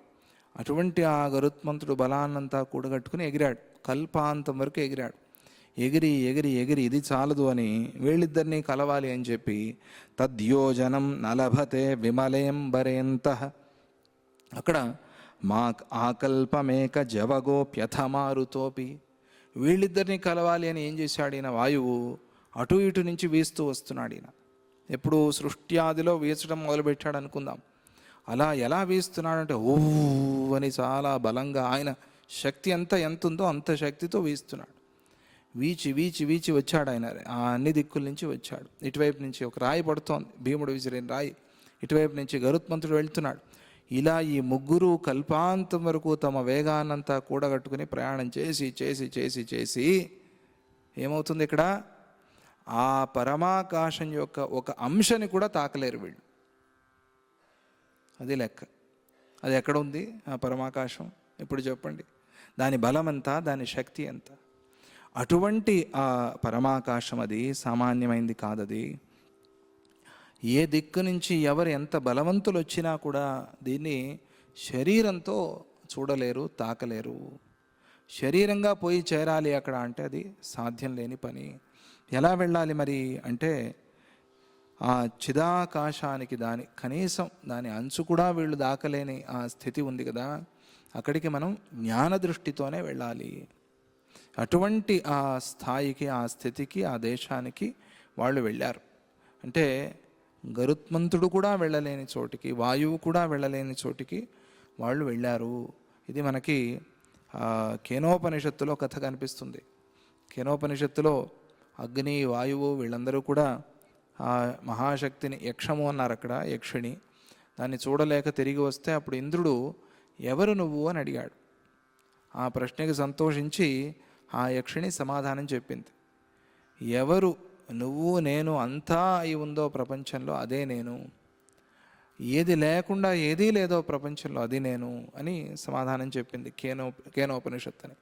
అటువంటి ఆ గరుత్మంతుడు బలాన్నంతా కూడగట్టుకుని ఎగిరాడు. కల్పాంతం వరకు ఎగిరాడు. ఎగిరి ఎగిరి ఎగిరి ఇది చాలదు అని వీళ్ళిద్దరినీ కలవాలి అని చెప్పి తద్యోజనం నలభతే విమలేం బరేంత, అక్కడ మా ఆకల్పమేక జవగోప్యథమారుతోపి, వీళ్ళిద్దరినీ కలవాలి అని ఏం చేశాడు ఈయన? వాయువు అటు ఇటు నుంచి వీస్తూ వస్తున్నాడు. ఈయన ఎప్పుడు సృష్ట్యాదిలో వీచడం మొదలుపెట్టాడు అనుకుందాం. అలా ఎలా వీస్తున్నాడంటే ఓ అని చాలా బలంగా ఆయన శక్తి ఎంత ఉందో అంత శక్తితో వీస్తున్నాడు. వీచి వీచి వీచి వచ్చాడు ఆయన. ఆ అన్ని దిక్కుల నుంచి వచ్చాడు. ఇటువైపు నుంచి ఒక రాయి పడుతోంది, భీముడు విసిరిన రాయి. ఇటువైపు నుంచి గరుత్మంతుడు వెళ్తున్నాడు. ఇలా ఈ ముగ్గురు కల్పాంతం వరకు తమ వేగాన్నంతా కూడగట్టుకుని ప్రయాణం చేసి చేసి చేసి చేసి ఏమవుతుంది ఇక్కడ? ఆ పరమాకాశం యొక్క ఒక అంశని కూడా తాకలేరు వీళ్ళు. అది లెక్క. అది ఎక్కడ ఉంది ఆ పరమాకాశం? ఇప్పుడు చెప్పండి. దాని బలం ఎంత, దాని శక్తి ఎంత? అటువంటి ఆ పరమాకాశం అది సామాన్యమైంది కాదది. ఏ దిక్కు నుంచి ఎవరు ఎంత బలవంతులు వచ్చినా కూడా దీన్ని శరీరంతో చూడలేరు, తాకలేరు. శరీరంగా పోయి చేరాలి అక్కడ అంటే అది సాధ్యం లేని పని. ఎలా వెళ్ళాలి మరి అంటే ఆ చిదాకాశానికి దాని కనీసం దాని అంచు కూడా వీళ్ళు దాకలేని ఆ స్థితి ఉంది కదా, అక్కడికి మనం జ్ఞాన దృష్టితోనే వెళ్ళాలి. అటువంటి ఆ స్థాయికి, ఆ స్థితికి, ఆ దేశానికి వాళ్ళు వెళ్ళారు. అంటే గరుత్మంతుడు కూడా వెళ్ళలేని చోటికి, వాయువు కూడా వెళ్ళలేని చోటికి వాళ్ళు వెళ్ళారు. ఇది మనకి కేనోపనిషత్తులో కథ కనిపిస్తుంది. కేనోపనిషత్తులో అగ్ని, వాయువు వీళ్ళందరూ కూడా ఆ మహాశక్తిని, యక్షము అన్నారు అక్కడ, యక్షిణి, దాన్ని చూడలేక తిరిగి వస్తే అప్పుడు ఇంద్రుడు ఎవరు నువ్వు అని అడిగాడు. ఆ ప్రశ్నకి సంతోషించి ఆ యక్షిణి సమాధానం చెప్పింది. ఎవరు నువ్వు నేను అంతా అయి ఉందో ప్రపంచంలో అదే నేను, ఏది లేకుండా ఏదీ లేదో ప్రపంచంలో అది నేను అని సమాధానం చెప్పింది కేనోపనిషత్తు అని.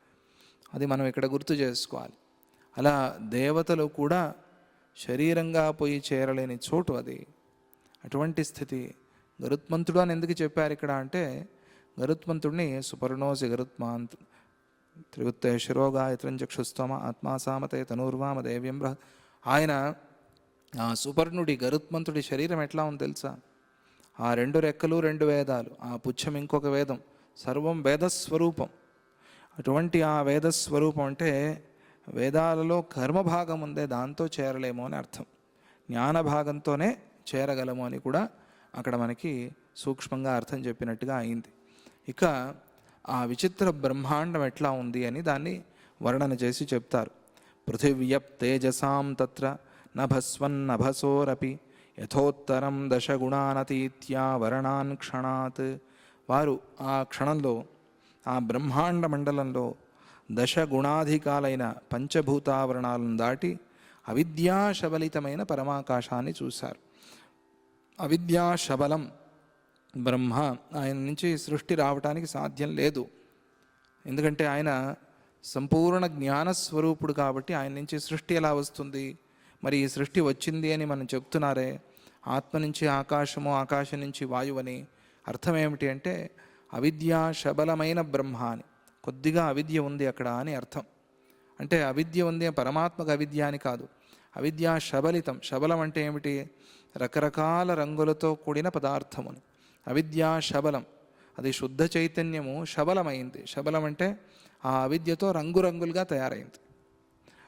అది మనం ఇక్కడ గుర్తు చేసుకోవాలి. అలా దేవతలు కూడా శరీరంగా పోయి చేరలేని చోటు అది. అటువంటి స్థితి గరుత్మంతుడు అని ఎందుకు చెప్పారు ఇక్కడ అంటే, గరుత్మంతుడిని సుపర్ణోసి త్రిగుత్తే శిరోగాయత్రం చక్షుస్తోమ ఆత్మాసామతే తనూర్వామ దేవ్యం ఆయన ఆ సుపర్ణుడి గరుత్మంతుడి శరీరం ఎట్లా ఉంది తెలుసా? ఆ 2 రెక్కలు 2 వేదాలు, ఆ పుచ్చం ఇంకొక వేదం, సర్వం వేదస్వరూపం. అటువంటి ఆ వేదస్వరూపం అంటే వేదాలలో కర్మభాగం ఉందే, దాంతో చేరలేము అని అర్థం. జ్ఞానభాగంతోనే చేరగలము అని కూడా అక్కడ మనకి సూక్ష్మంగా అర్థం చెప్పినట్టుగా అయింది. ఇక ఆ విచిత్ర బ్రహ్మాండం ఎట్లా ఉంది అని దాన్ని వర్ణన చేసి చెప్తారు. పృథివ్యప్ తేజసాం తత్ర నభస్వన్నభసోరపి యథోత్తరం దశగుణానతీత్యా వర్ణాన్ క్షణాత్. వారు ఆ క్షణంలో ఆ బ్రహ్మాండ మండలంలో దశగుణాధికాలైన పంచభూతావరణాలను దాటి అవిద్యాశబలితమైన పరమాకాశాన్ని చూశారు. అవిద్యాశబలం బ్రహ్మ, ఆయన నుంచి సృష్టి రావటానికి సాధ్యం లేదు. ఎందుకంటే ఆయన సంపూర్ణ జ్ఞానస్వరూపుడు కాబట్టి ఆయన నుంచి సృష్టి ఎలా వస్తుంది? మరి ఈ సృష్టి వచ్చింది అని మనం చెప్తున్నారే, ఆత్మ నుంచి ఆకాశము, ఆకాశం నుంచి వాయువు అని. అర్థం ఏమిటి అంటే అవిద్యా శబలమైన బ్రహ్మ అని, కొద్దిగా అవిద్య ఉంది అక్కడ అని అర్థం. అంటే అవిద్య ఉంది, పరమాత్మకు అవిద్య అని కాదు, అవిద్యా శబలితం. శబలం అంటే ఏమిటి? రకరకాల రంగులతో కూడిన పదార్థముని. అవిద్యా శబలం, అది శుద్ధ చైతన్యము శబలమైంది. శబలం అంటే ఆ అవిద్యతో రంగురంగులుగా తయారైంది.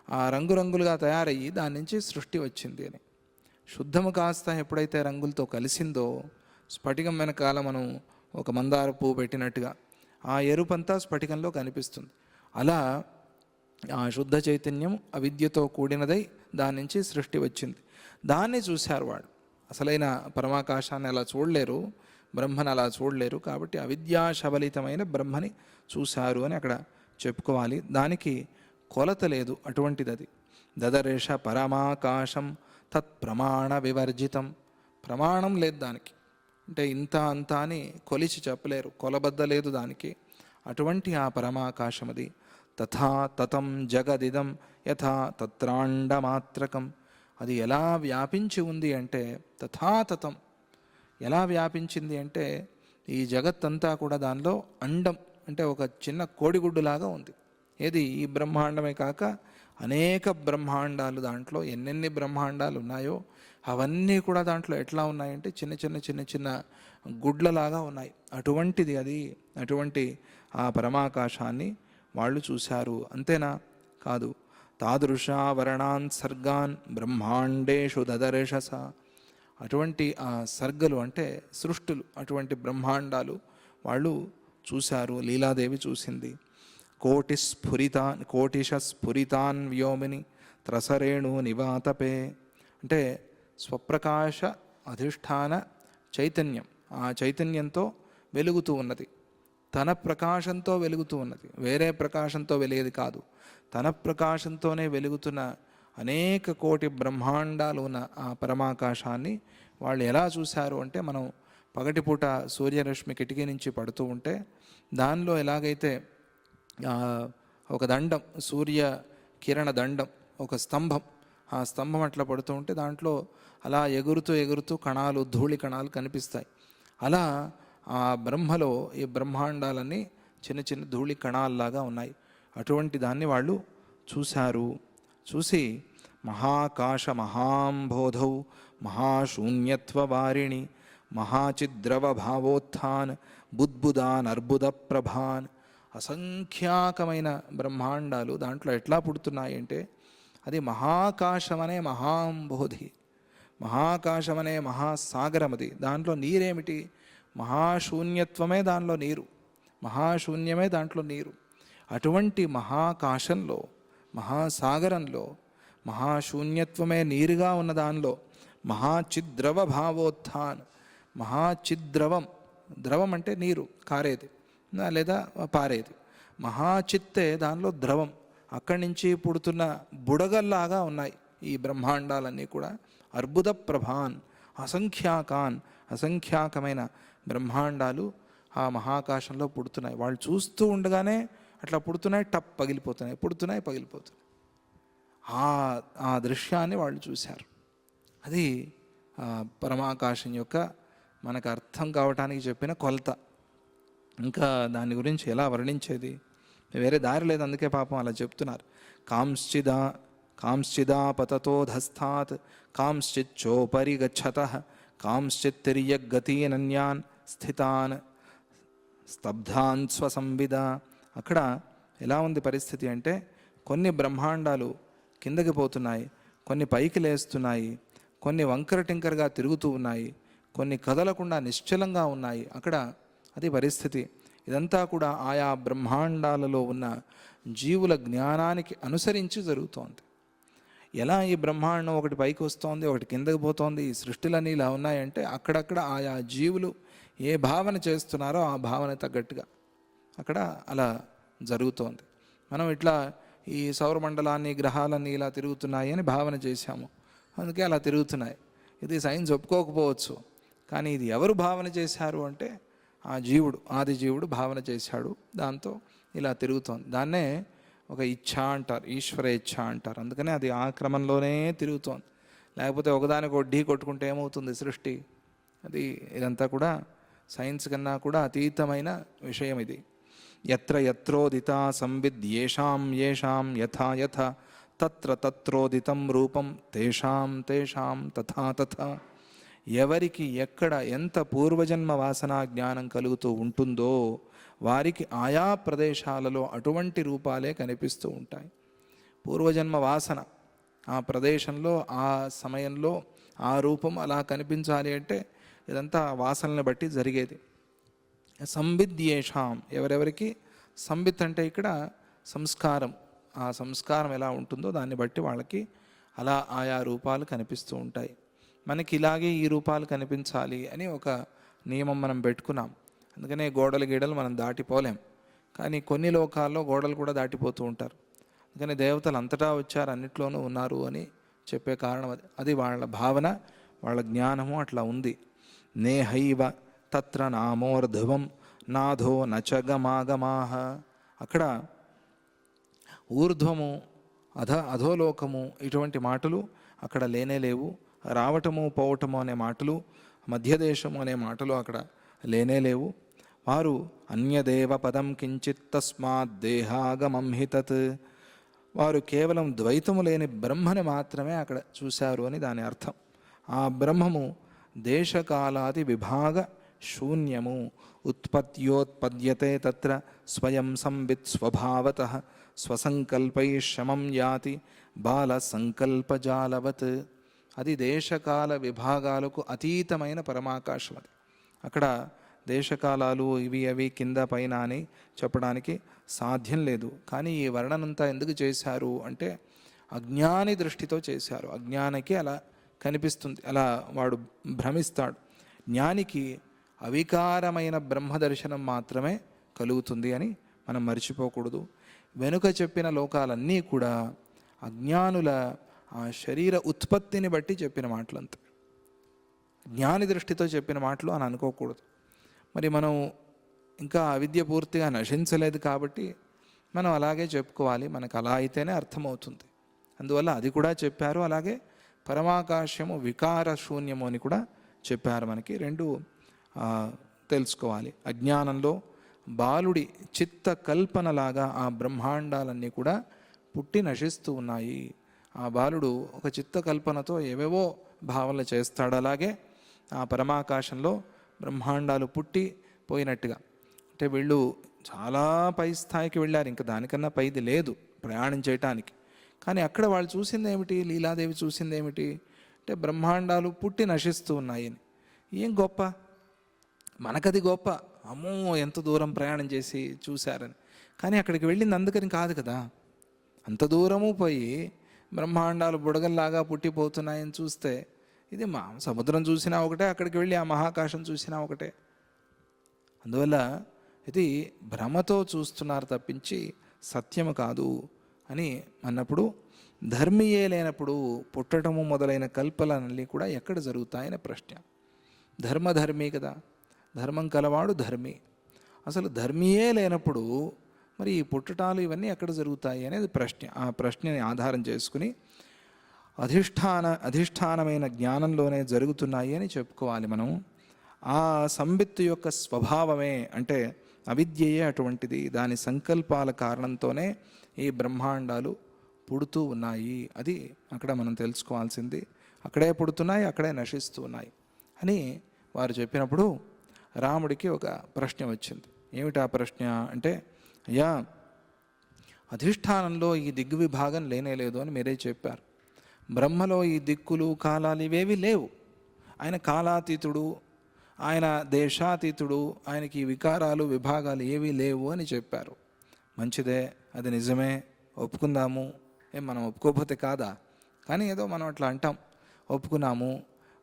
ఆ రంగురంగులుగా తయారయ్యి దాని నుంచి సృష్టి వచ్చింది అని. శుద్ధము కాస్త ఎప్పుడైతే రంగులతో కలిసిందో, స్ఫటికం వెనకాల మనం ఒక మందార పువ్వు పెట్టినట్టుగా ఆ ఎరుపంతా స్ఫటికంలో కనిపిస్తుంది. అలా ఆ శుద్ధ చైతన్యం అవిద్యతో కూడినదై దాని నుంచి సృష్టి వచ్చింది. దాన్ని చూశారు వాళ్ళు. అసలైన పరమాకాశాన్ని అలా చూడలేరు, బ్రహ్మని అలా చూడలేరు. కాబట్టి అవిద్యాశబలితమైన బ్రహ్మని చూశారు అని అక్కడ చెప్పుకోవాలి. దానికి కొలత లేదు, అటువంటిది అది. దదరేష పరమాకాశం తత్ ప్రమాణ వివర్జితం. ప్రమాణం లేదు దానికి, అంటే ఇంత అంత అని కొలిచి చెప్పలేరు, కొలబద్ద లేదు దానికి. అటువంటి ఆ పరమాకాశం అది. తథా తతం జగదిదం యథా తత్రాండమాత్రకం. అది ఎలా వ్యాపించి ఉంది అంటే తథా తతం, ఎలా వ్యాపించింది అంటే ఈ జగత్తంతా కూడా దానిలో అండం అంటే ఒక చిన్న కోడిగుడ్డులాగా ఉంది. ఏది? ఈ బ్రహ్మాండమే కాక అనేక బ్రహ్మాండాలు, దాంట్లో ఎన్నెన్ని బ్రహ్మాండాలు ఉన్నాయో అవన్నీ కూడా దాంట్లో ఎట్లా ఉన్నాయంటే చిన్న చిన్న చిన్న చిన్న గుడ్లలాగా ఉన్నాయి. అటువంటిది అది. అటువంటి ఆ పరమాకాశాన్ని వాళ్ళు చూశారు. అంతేనా? కాదు. తాదృశావరణాన్ సర్గాన్ బ్రహ్మాండేషు దదర్శస. అటువంటి ఆ సర్గలు అంటే సృష్టులు, అటువంటి బ్రహ్మాండాలు వాళ్ళు చూశారు, లీలాదేవి చూసింది. కోటిశ స్ఫురితాన్ వ్యోమిని త్రసరేణు నివాతపే. అంటే స్వప్రకాశ అధిష్టాన చైతన్యం, ఆ చైతన్యంతో వెలుగుతూ ఉన్నది. తన ప్రకాశంతో వెలుగుతూ ఉన్నది, వేరే ప్రకాశంతో వెలిగేది కాదు. తన ప్రకాశంతోనే వెలుగుతున్న అనేక కోటి బ్రహ్మాండాలు ఉన్న ఆ పరమాకాశాన్ని వాళ్ళు ఎలా చూశారు అంటే, మనం పగటిపూట సూర్యరశ్మి కిటికీ నుంచి పడుతూ ఉంటే దానిలో ఎలాగైతే ఒక దండం, సూర్య కిరణ దండం, ఒక స్తంభం, ఆ స్తంభం అట్లా పడుతూ ఉంటే దాంట్లో అలా ఎగురుతూ ఎగురుతూ కణాలు, ధూళి కణాలు కనిపిస్తాయి. అలా ఆ బ్రహ్మలో ఈ బ్రహ్మాండాలన్నీ చిన్న చిన్న ధూళి కణాల్లాగా ఉన్నాయి. అటువంటి దాన్ని వాళ్ళు చూశారు. చూసి మహాకాశ మహాంబోధౌ మహాశూన్యత్వ వారిణి మహాచిద్రవ భావోత్థాన్ బుద్బుదాన్ అర్బుద ప్రభాన్. అసంఖ్యాకమైన బ్రహ్మాండాలు దాంట్లో ఎట్లా పుడుతున్నాయి అంటే, అది మహాకాశమనే మహాంబోధి, మహాకాశమనే మహాసాగరం. అది దాంట్లో నీరేమిటి? మహాశూన్యత్వమే దానిలో నీరు, మహాశూన్యమే దాంట్లో నీరు. అటువంటి మహాకాశంలో, మహాసాగరంలో మహాశూన్యత్వమే నీరుగా ఉన్న దానిలో మహాచిద్రవ భావోత్థాన్, మహాచిద్రవం, ద్రవం అంటే నీరు, కారేది లేదా పారేది. మహాచిత్తే దానిలో ద్రవం, అక్కడి నుంచి పుడుతున్న బుడగల్లాగా ఉన్నాయి ఈ బ్రహ్మాండాలన్నీ కూడా. అర్బుద ప్రభాన్, అసంఖ్యాకాన్, అసంఖ్యాకమైన బ్రహ్మాండాలు ఆ మహాకాశంలో పుడుతున్నాయి. వాళ్ళు చూస్తూ ఉండగానే అట్లా పుడుతున్నాయి, టప్ పగిలిపోతున్నాయి, పుడుతున్నాయి, పగిలిపోతున్నాయి. ఆ దృశ్యాన్ని వాళ్ళు చూశారు. అది పరమాకాశం యొక్క మనకు అర్థం కావటానికి చెప్పిన కొలత. ఇంకా దాని గురించి ఎలా వర్ణించేది? వేరే దారి లేదు, అందుకే పాపం అలా చెప్తున్నారు. కాంశ్చిదాపతతోధస్థాత్ కాంశ్చిచ్చోపరి గచ్చతః కాంశ్చిత్తిర్యగ్గతీనన్యాన్ స్థితాన్ స్తబ్ధాన్ స్వసంవిద. అక్కడ ఎలా ఉంది పరిస్థితి అంటే, కొన్ని బ్రహ్మాండాలు కిందకి పోతున్నాయి, కొన్ని పైకి లేస్తున్నాయి, కొన్ని వంకర టింకరగా తిరుగుతూ ఉన్నాయి, కొన్ని కదలకుండా నిశ్చలంగా ఉన్నాయి. అక్కడ అది పరిస్థితి. ఇదంతా కూడా ఆయా బ్రహ్మాండాలలో ఉన్న జీవుల జ్ఞానానికి అనుసరించి జరుగుతోంది. ఎలా ఈ బ్రహ్మాండం ఒకటి పైకి వస్తోంది, ఒకటి కిందకి పోతోంది, ఈ సృష్టిలన్నీ ఇలా ఉన్నాయంటే అక్కడక్కడ ఆయా జీవులు ఏ భావన చేస్తున్నారో ఆ భావన తగ్గట్టుగా అక్కడ అలా జరుగుతోంది. మనం ఇట్లా ఈ సౌరమండలాన్ని గ్రహాలన్నీ ఇలా తిరుగుతున్నాయి అని భావన చేశాము, అందుకే అలా తిరుగుతున్నాయి. ఇది సైన్స్ ఒప్పుకోకపోవచ్చు, కానీ ఇది ఎవరు భావన చేశారు అంటే ఆ జీవుడు, ఆది జీవుడు భావన చేశాడు, దాంతో ఇలా తిరుగుతోంది. దాన్నే ఒక ఇచ్ఛ అంటారు, ఈశ్వర ఇచ్ఛ అంటారు. అందుకనే అది ఆ క్రమంలోనే తిరుగుతోంది. లేకపోతే ఒకదానికి ఢీ కొట్టుకుంటే ఏమవుతుంది సృష్టి? అది ఇదంతా కూడా సైన్స్ కన్నా కూడా అతీతమైన విషయం ఇది. యత్ర యత్రోదితా సంవిద్ యేషాం యేషాం యథా యథ తత్ర తత్రోదితం రూపం తేషాం తేషాం తథా తథా. ఎవరికి ఎక్కడ ఎంత పూర్వజన్మ వాసనా జ్ఞానం కలుగుతూ ఉంటుందో వారికి ఆయా ప్రదేశాలలో అటువంటి రూపాలే కనిపిస్తూ ఉంటాయి. పూర్వజన్మ వాసన ఆ ప్రదేశంలో ఆ సమయంలో ఆ రూపం అలా కనిపించాలి అంటే ఇదంతా వాసనని బట్టి జరిగేది. సంవిద్యేషాం, ఎవరెవరికి సంవిత్ అంటే ఇక్కడ సంస్కారం, ఆ సంస్కారం ఎలా ఉంటుందో దాన్ని బట్టి వాళ్ళకి అలా ఆయా రూపాలు కనిపిస్తూ ఉంటాయి. మనకి ఇలాగే ఈ రూపాలు కనిపించాలి అని ఒక నియమం మనం పెట్టుకున్నాం. అందుకనే గోడలు గీడలు మనం దాటిపోలేం, కానీ కొన్ని లోకాల్లో గోడలు కూడా దాటిపోతూ ఉంటారు. అందుకని దేవతలు అంతటా వచ్చారు, అన్నిట్లోనూ ఉన్నారు అని చెప్పే కారణం అది. అది వాళ్ళ భావన, వాళ్ళ జ్ఞానము అట్లా ఉంది. నేహైవ తత్ర నామోర్ధవం నాథో నచగమాగమాహ. అక్కడ ఊర్ధ్వము అధోలోకము ఇటువంటి మాటలు అక్కడ లేనే లేవు. రావటము పోవటము అనే మాటలు, మధ్యదేశము అనే మాటలు అక్కడ లేనే లేవు. వారు అన్యదేవ పదం కించిత్ తస్మాత్ దేహాగమం హి తత్. వారు కేవలం ద్వైతము లేని బ్రహ్మని మాత్రమే అక్కడ చూశారు అని దాని అర్థం. ఆ బ్రహ్మము దేశకాలాది విభాగ శూన్యము. ఉత్పత్యోత్పద్యతే తత్ర స్వయం సంవిత్ స్వభావతః స్వసంకల్పై శమం యాతి బాల సంకల్పజాలవత్. అది దేశకాల విభాగాలకు అతీతమైన పరమాకాశం. అది అక్కడ దేశకాలాలు ఇవి అవి కింద పైన అని చెప్పడానికి సాధ్యం లేదు. కానీ ఈ వర్ణనంతా ఎందుకు చేశారు అంటే అజ్ఞాని దృష్టితో చేశారు. అజ్ఞానికి అలా కనిపిస్తుంది, అలా వాడు భ్రమిస్తాడు. జ్ఞానికి అవికారమైన బ్రహ్మదర్శనం మాత్రమే కలుగుతుంది అని మనం మర్చిపోకూడదు. వెనుక చెప్పిన లోకాలన్నీ కూడా అజ్ఞానుల ఆ శరీర ఉత్పత్తిని బట్టి చెప్పిన మాటలంతా, జ్ఞాని దృష్టితో చెప్పిన మాటలు అని అనుకోకూడదు. మరి మనం ఇంకా అవిద్య పూర్తిగా నశించలేదు కాబట్టి మనం అలాగే చెప్పుకోవాలి, మనకు అలా అయితేనే అర్థమవుతుంది. అందువల్ల అది కూడా చెప్పారు. అలాగే పరమాకాశము వికార శూన్యము అని కూడా చెప్పారు. మనకి రెండు తెలుసుకోవాలి. అజ్ఞానంలో బాలుడి చిత్త కల్పనలాగా ఆ బ్రహ్మాండాలన్నీ కూడా పుట్టి నశిస్తూ ఉన్నాయి. ఆ బాలుడు ఒక చిత్త కల్పనతో ఏవేవో భావనలు చేస్తాడు. అలాగే ఆ పరమాకాశంలో బ్రహ్మాండాలు పుట్టి పోయినట్టుగా. అంటే వీళ్ళు చాలా పై స్థాయికి వెళ్ళారు, ఇంకా దానికన్నా పైది లేదు ప్రయాణం చేయటానికి. కానీ అక్కడ వాళ్ళు చూసింది ఏమిటి? లీలాదేవి చూసింది ఏమిటి అంటే బ్రహ్మాండాలు పుట్టి నశిస్తూ ఉన్నాయి అని. ఏం గొప్ప, మనకది గొప్ప, అమ్మో ఎంత దూరం ప్రయాణం చేసి చూశారని. కానీ అక్కడికి వెళ్ళింది అందుకని కాదు కదా. అంత దూరము పోయి బ్రహ్మాండాలు బుడగల్లాగా పుట్టిపోతున్నాయని చూస్తే ఇది మా సముద్రం చూసినా ఒకటే, అక్కడికి వెళ్ళి ఆ మహాకాశం చూసినా ఒకటే. అందువల్ల ఇది భ్రమతో చూస్తున్నారు తప్పించి సత్యము కాదు అని అన్నప్పుడు, ధర్మీయే లేనప్పుడు పుట్టడము మొదలైన కల్పనలన్నీ కూడా ఎక్కడ జరుగుతాయనే ప్రశ్న. ధర్మధర్మీ కదా, ధర్మం కలవాడు ధర్మి. అసలు ధర్మీయే లేనప్పుడు మరి ఈ పుట్టటాలు ఇవన్నీ ఎక్కడ జరుగుతాయి అనేది ప్రశ్న. ఆ ప్రశ్నని ఆధారం చేసుకుని అధిష్టానమైన జ్ఞానంలోనే జరుగుతున్నాయి అని చెప్పుకోవాలి మనం. ఆ సంవిత్తు యొక్క స్వభావమే అంటే అవిద్యయే అటువంటిది. దాని సంకల్పాల కారణంతోనే ఈ బ్రహ్మాండాలు పుడుతూ ఉన్నాయి. అది అక్కడ మనం తెలుసుకోవాల్సింది. అక్కడే పుడుతున్నాయి, అక్కడే నశిస్తూ ఉన్నాయి అని వారు చెప్పినప్పుడు రాముడికి ఒక ప్రశ్న వచ్చింది. ఏమిటి ఆ ప్రశ్న అంటే, అయ్యా, అధిష్టానంలో ఈ దిగ్విభాగం లేనేలేదు అని మీరే చెప్పారు. బ్రహ్మలో ఈ దిక్కులు కాలాలు ఇవేవి లేవు. ఆయన కాలాతీతుడు, ఆయన దేశాతీతుడు, ఆయనకి ఈ వికారాలు విభాగాలు ఏవీ లేవు అని చెప్పారు. మంచిదే, అది నిజమే, ఒప్పుకుందాము. మనం ఒప్పుకోకపోతే కాదా? కానీ ఏదో మనం అట్లా అంటాం, ఒప్పుకున్నాము.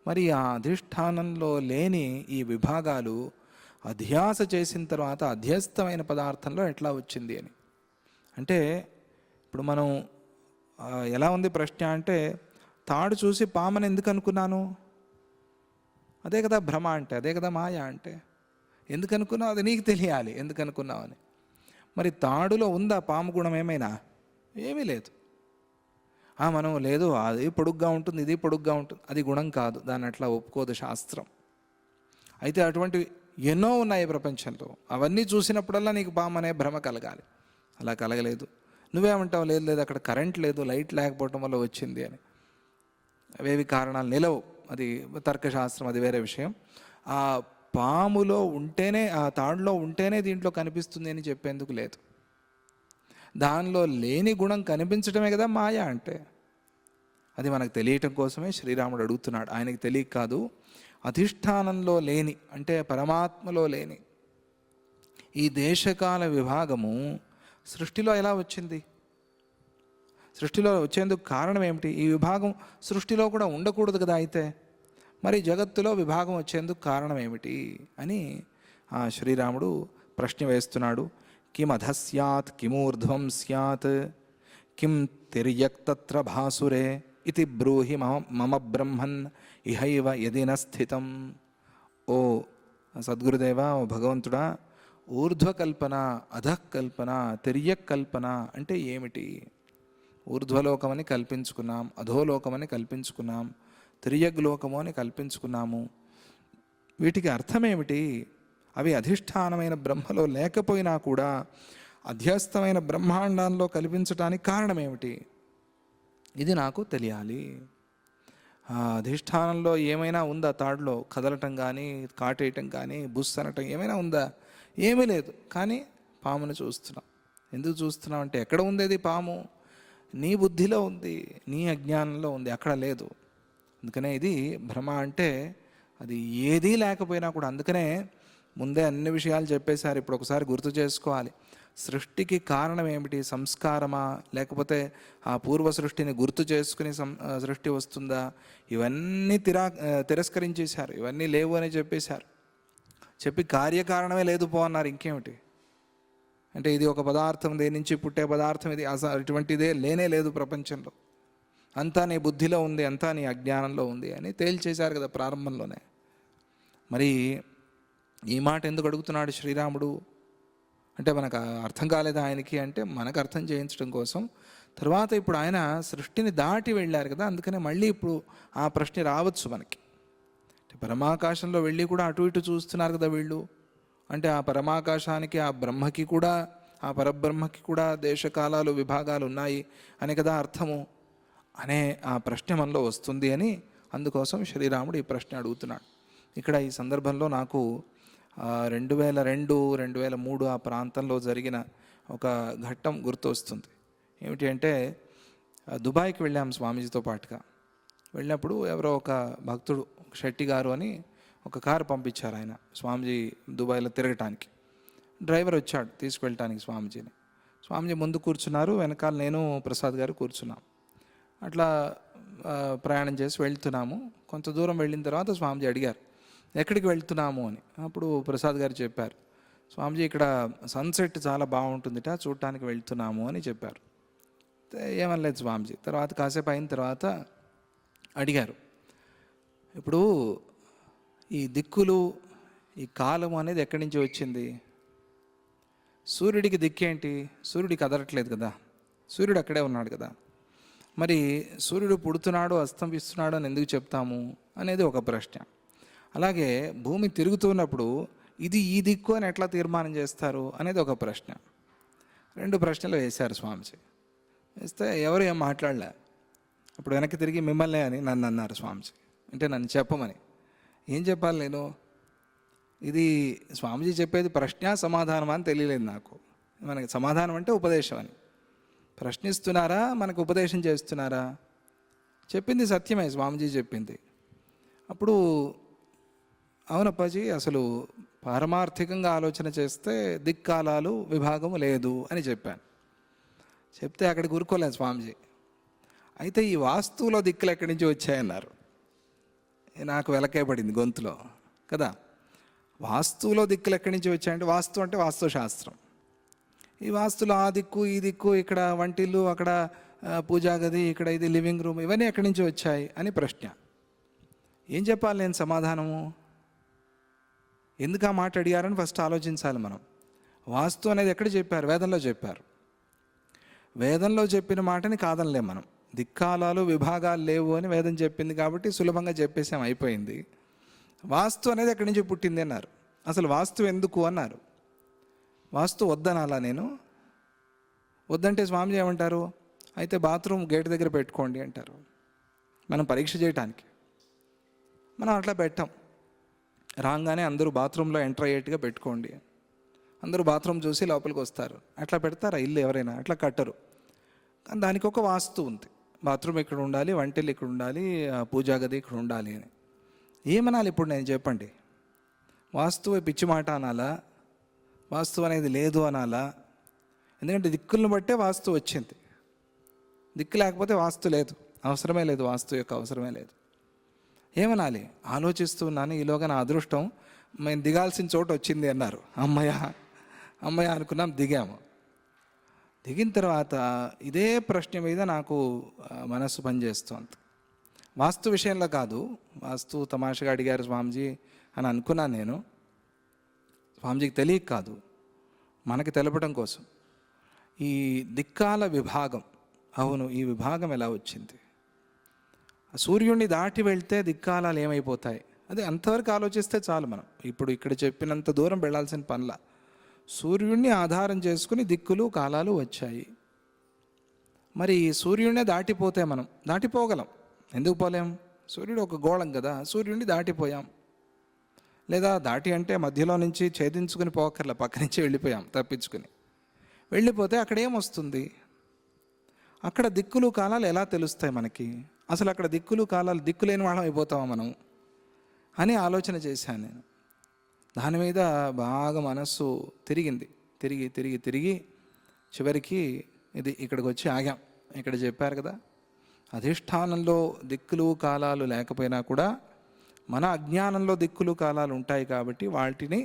మరి ఆ అధిష్టానంలో లేని ఈ విభాగాలు అధ్యాస చేసిన తర్వాత అధ్యస్థమైన పదార్థంలో ఎట్లా వచ్చింది అని అంటే, ఇప్పుడు మనం ఎలా ఉంది ప్రశ్న అంటే, తాడు చూసి పామని ఎందుకు అనుకున్నాను? అదే కదా భ్రమ అంటే, అదే కదా మాయ అంటే. ఎందుకు అనుకున్నావు? అది నీకు తెలియాలి ఎందుకు అనుకున్నావు అని. మరి తాడులో ఉందా పాము గుణం ఏమైనా? ఏమీ లేదు. మనం లేదు, అది పొడుగ్గా ఉంటుంది, ఇది పొడుగ్గా ఉంటుంది, అది గుణం కాదు, దాన్ని అట్లా ఒప్పుకోదు శాస్త్రం. అయితే అటువంటివి ఎన్నో ఉన్నాయి ప్రపంచంలో. అవన్నీ చూసినప్పుడల్లా నీకు పాము అనే భ్రమ కలగాలి. అలా కలగలేదు. నువ్వేమంటావు? లేదు లేదు, అక్కడ కరెంట్ లేదు, లైట్ లేకపోవటం వల్ల వచ్చింది అని. అవేవి కారణాలు నిలవు. అది తర్కశాస్త్రం, అది వేరే విషయం. ఆ పాములో ఉంటేనే, ఆ తాడులో ఉంటేనే దీంట్లో కనిపిస్తుంది అని చెప్పేందుకు లేదు. దానిలో లేని గుణం కనిపించడమే కదా మాయ అంటే. అది మనకు తెలియటం కోసమే శ్రీరాముడు అడుగుతున్నాడు. ఆయనకి తెలియక కాదు, అధిష్టానంలో లేని అంటే పరమాత్మలో లేని ఈ దేశకాల విభాగము సృష్టిలో ఎలా వచ్చింది? సృష్టిలో వచ్చేందుకు కారణం ఏమిటి? ఈ విభాగం సృష్టిలో కూడా ఉండకూడదు కదా. అయితే మరి జగత్తులో విభాగం వచ్చేందుకు కారణం ఏమిటి అని శ్రీరాముడు ప్రశ్న వేస్తున్నాడు. కిం అధ స్యాత్ కిమూర్ధ్వం స్యాత్ కిం తిర్యక్తత్ర భాసురే ఇది బ్రూహి మమ బ్రహ్మన్ ఇహైవ యదిన స్థితం. ఓ సద్గురుదేవా, ఓ భగవంతుడా, ఊర్ధ్వకల్పన, అధఃకల్పన, తిర్యక్కల్పన అంటే ఏమిటి? ఊర్ధ్వలోకమని కల్పించుకున్నాం, అధోలోకమని కల్పించుకున్నాం, తిర్యగ్లోకము అని కల్పించుకున్నాము. వీటికి అర్థమేమిటి? అవి అధిష్టానమైన బ్రహ్మలో లేకపోయినా కూడా అధ్యస్థమైన బ్రహ్మాండంలో కల్పించటానికి కారణం ఏమిటి? ఇది నాకు తెలియాలి. అధిష్టానంలో ఏమైనా ఉందా? తాడులో కదలటం కానీ, కాటేయటం కానీ, బుస్ అనటం ఏమైనా ఉందా? ఏమీ లేదు. కానీ పామును చూస్తున్నాం. ఎందుకు చూస్తున్నాం అంటే, ఎక్కడ ఉండేది పాము? నీ బుద్ధిలో ఉంది, నీ అజ్ఞానంలో ఉంది, అక్కడ లేదు. అందుకనే ఇది భ్రమ అంటే అది ఏదీ లేకపోయినా కూడా. అందుకనే ముందే అన్ని విషయాలు చెప్పేశారు. ఇప్పుడు ఒకసారి గుర్తు చేసుకోవాలి. సృష్టికి కారణం ఏమిటి? సంస్కారమా, లేకపోతే ఆ పూర్వ సృష్టిని గుర్తు చేసుకుని సృష్టి వస్తుందా? ఇవన్నీ తిరస్కరించేశారు. ఇవన్నీ లేవు అని చెప్పేశారు. చెప్పి కార్యకారణమే లేదు పో అన్నారు. ఇంకేమిటి అంటే, ఇది ఒక పదార్థం, దేని నుంచి పుట్టే పదార్థం, ఇది అసలు ఇటువంటిదే లేనే లేదు ప్రపంచంలో, అంతా నీ బుద్ధిలో ఉంది, అంతా నీ అజ్ఞానంలో ఉంది అని తేల్చేశారు కదా ప్రారంభంలోనే. మరి ఈ మాట ఎందుకు అడుగుతున్నాడు శ్రీరాముడు అంటే, మనకు అర్థం కాలేదా ఆయనకి అంటే, మనకు అర్థం చేయించడం కోసం. తర్వాత ఇప్పుడు ఆయన సృష్టిని దాటి వెళ్ళారు కదా, అందుకనే మళ్ళీ ఇప్పుడు ఆ ప్రశ్న రావచ్చు మనకి. పరమాకాశంలో వెళ్ళి కూడా అటు ఇటు చూస్తున్నారు కదా వీళ్ళు. అంటే ఆ పరమాకాశానికి, ఆ బ్రహ్మకి కూడా, ఆ పరబ్రహ్మకి కూడా దేశకాలాలు విభాగాలు ఉన్నాయి అని కదా అర్థము అనే ఆ ప్రశ్న మనలో వస్తుంది అని, అందుకోసం శ్రీరాముడు ఈ ప్రశ్న అడుగుతున్నాడు. ఇక్కడ ఈ సందర్భంలో నాకు 2002, 2003 ఆ ప్రాంతంలో జరిగిన ఒక ఘట్టం గుర్తు వస్తుంది. ఏమిటి అంటే, దుబాయ్కి వెళ్ళాం స్వామీజీతో పాటుగా. వెళ్ళినప్పుడు ఎవరో ఒక భక్తుడు, శెట్టి గారు అని ఒక కారు పంపించారు ఆయన స్వామీజీ దుబాయ్లో తిరగటానికి. డ్రైవర్ వచ్చాడు తీసుకువెళ్ళటానికి స్వామీజీని. స్వామీజీ ముందు కూర్చున్నారు, వెనకాల నేను ప్రసాద్ గారు కూర్చున్నాం. అట్లా ప్రయాణం చేసి వెళ్తున్నాము. కొంత దూరం వెళ్ళిన తర్వాత స్వామీజీ అడిగారు, ఎక్కడికి వెళ్తున్నాము అని. అప్పుడు ప్రసాద్ గారు చెప్పారు, స్వామీజీ ఇక్కడ సన్సెట్ చాలా బాగుంటుందిట, చూడటానికి వెళ్తున్నాము అని చెప్పారు. ఏమనలేదు స్వామీజీ. తర్వాత కాసేపు అయిన తర్వాత అడిగారు, ఇప్పుడు ఈ దిక్కులు, ఈ కాలం అనేది ఎక్కడి నుంచి వచ్చింది? సూర్యుడికి దిక్కేంటి? సూర్యుడికి కదలట్లేదు కదా, సూర్యుడు అక్కడే ఉన్నాడు కదా. మరి సూర్యుడు పుడుతున్నాడు, అస్తమిస్తున్నాడు అని ఎందుకు చెప్తాము అనేది ఒక ప్రశ్న. అలాగే భూమి తిరుగుతున్నప్పుడు ఇది ఈ దిక్కు అని ఎట్లా తీర్మానం చేస్తారు అనేది ఒక ప్రశ్న. 2 ప్రశ్నలు వేశారు స్వామీజీ. వేస్తే ఎవరు ఏం మాట్లాడలే. అప్పుడు వెనక్కి తిరిగి మిమ్మల్నే అని నన్ను అన్నారు స్వామీజీ. అంటే నన్ను చెప్పమని. ఏం చెప్పాలి నేను? ఇది స్వామీజీ చెప్పేది ప్రశ్న సమాధానం అని తెలియలేదు నాకు. మనకి సమాధానం అంటే ఉపదేశం అని. ప్రశ్నిస్తున్నారా, మనకు ఉపదేశం చేస్తున్నారా? చెప్పింది సత్యమే, స్వామీజీ చెప్పింది. అప్పుడు అవునప్పాజీ, అసలు పారమార్థికంగా ఆలోచన చేస్తే దిక్కాలాలు విభాగము లేదు అని చెప్పాను. చెప్తే అక్కడికి ఊరుకోలేదు స్వామీజీ. అయితే ఈ వాస్తువులో దిక్కులు ఎక్కడి నుంచి వచ్చాయన్నారు. నాకు వెలకే పడింది గొంతులో కదా. వాస్తువులో దిక్కులు ఎక్కడి నుంచి వచ్చాయంటే, వాస్తు అంటే వాస్తుశాస్త్రం. ఈ వాస్తులో ఆ దిక్కు ఈ దిక్కు, ఇక్కడ వంటిల్లు, అక్కడ పూజా గది, ఇక్కడ ఇది లివింగ్ రూమ్, ఇవన్నీ ఎక్కడి నుంచి వచ్చాయి అని ప్రశ్న. ఏం చెప్పాలి నేను సమాధానము? ఎందుకు ఆ మాట అడిగారని ఫస్ట్ ఆలోచించాలి మనం. వాస్తు అనేది ఎక్కడ చెప్పారు? వేదంలో చెప్పారు. వేదంలో చెప్పిన మాటని కాదనలేం మనం. దిక్కాలాలు విభాగాలు లేవు అని వేదం చెప్పింది కాబట్టి సులభంగా చెప్పేసాం, అయిపోయింది. వాస్తు అనేది ఎక్కడి నుంచి పుట్టింది అన్నారు. అసలు వాస్తు ఎందుకు అన్నారు. వాస్తు వద్దనాలా నేను? వద్దంటే స్వామీజీ ఏమంటారు? అయితే బాత్రూమ్ గేట్ దగ్గర పెట్టుకోండి అంటారు. మనం పరీక్ష చేయటానికి మనం అట్లా పెట్టాం. రాగానే అందరూ బాత్రూంలో ఎంటర్ అయ్యేట్టుగా పెట్టుకోండి, అందరూ బాత్రూమ్ చూసి లోపలికి వస్తారు. అట్లా పెడతారా ఇల్లు ఎవరైనా? అట్లా కట్టరు. కానీ దానికి ఒక వాస్తు ఉంది. బాత్రూమ్ ఇక్కడ ఉండాలి, వంటిల్లు ఇక్కడ ఉండాలి, పూజా గది ఇక్కడ ఉండాలి అని. ఏమనాలి ఇప్పుడు నేను చెప్పండి? వాస్తువు పిచ్చి మాట అనాలా? వాస్తు అనేది లేదు అనాలా? ఎందుకంటే దిక్కులను బట్టే వాస్తు వచ్చింది. దిక్కు లేకపోతే వాస్తు లేదు, అవసరమే లేదు, వాస్తు యొక్క అవసరమే లేదు. ఏమనాలి? ఆలోచిస్తున్నాను. ఈలోగా నా అదృష్టం, మేము దిగాల్సిన చోటు వచ్చింది అన్నారు. అమ్మయ్య అమ్మయ్య అనుకున్నాం, దిగాము. దిగిన తర్వాత ఇదే ప్రశ్న మీద నాకు మనస్సు పనిచేస్తోంది. వాస్తు విషయంలో కాదు, వాస్తు తమాషగా అడిగారు స్వామీజీ అని అనుకున్నాను నేను. స్వామీజీకి తెలియక కాదు, మనకి తెలపడం కోసం. ఈ దిక్కాల విభాగం, అవును, ఈ విభాగం ఎలా వచ్చింది? సూర్యుడిని దాటి వెళ్తే దిక్కాలాలు ఏమైపోతాయి? అదే అంతవరకు ఆలోచిస్తే చాలు. మనం ఇప్పుడు ఇక్కడ చెప్పినంత దూరం వెళ్ళాల్సిన పనిలా. సూర్యుడిని ఆధారం చేసుకుని దిక్కులు కాలాలు వచ్చాయి. మరి సూర్యుడినే దాటిపోతే మనం దాటిపోగలం, ఎందుకు పోలేం? సూర్యుడు ఒక గోళం కదా, సూర్యుడిని దాటిపోయాం. లేదా దాటి అంటే మధ్యలో నుంచి ఛేదించుకుని పోకర్ల, పక్క నుంచి వెళ్ళిపోయాం తప్పించుకుని. వెళ్ళిపోతే అక్కడ ఏమొస్తుంది? అక్కడ దిక్కులు కాలాలు ఎలా తెలుస్తాయి మనకి? అసలు అక్కడ దిక్కులు కాలాలు దిక్కులేని వాళ్ళం అయిపోతామా మనం అని ఆలోచన చేశాను నేను. దాని మీద బాగా మనస్సు తిరిగింది. తిరిగి తిరిగి తిరిగి చివరికి ఇది ఇక్కడికి వచ్చి ఆగాం. ఇక్కడ చెప్పారు కదా, అధిష్టానంలో దిక్కులు కాలాలు లేకపోయినా కూడా మన అజ్ఞానంలో దిక్కులు కాలాలు ఉంటాయి కాబట్టి వాటిని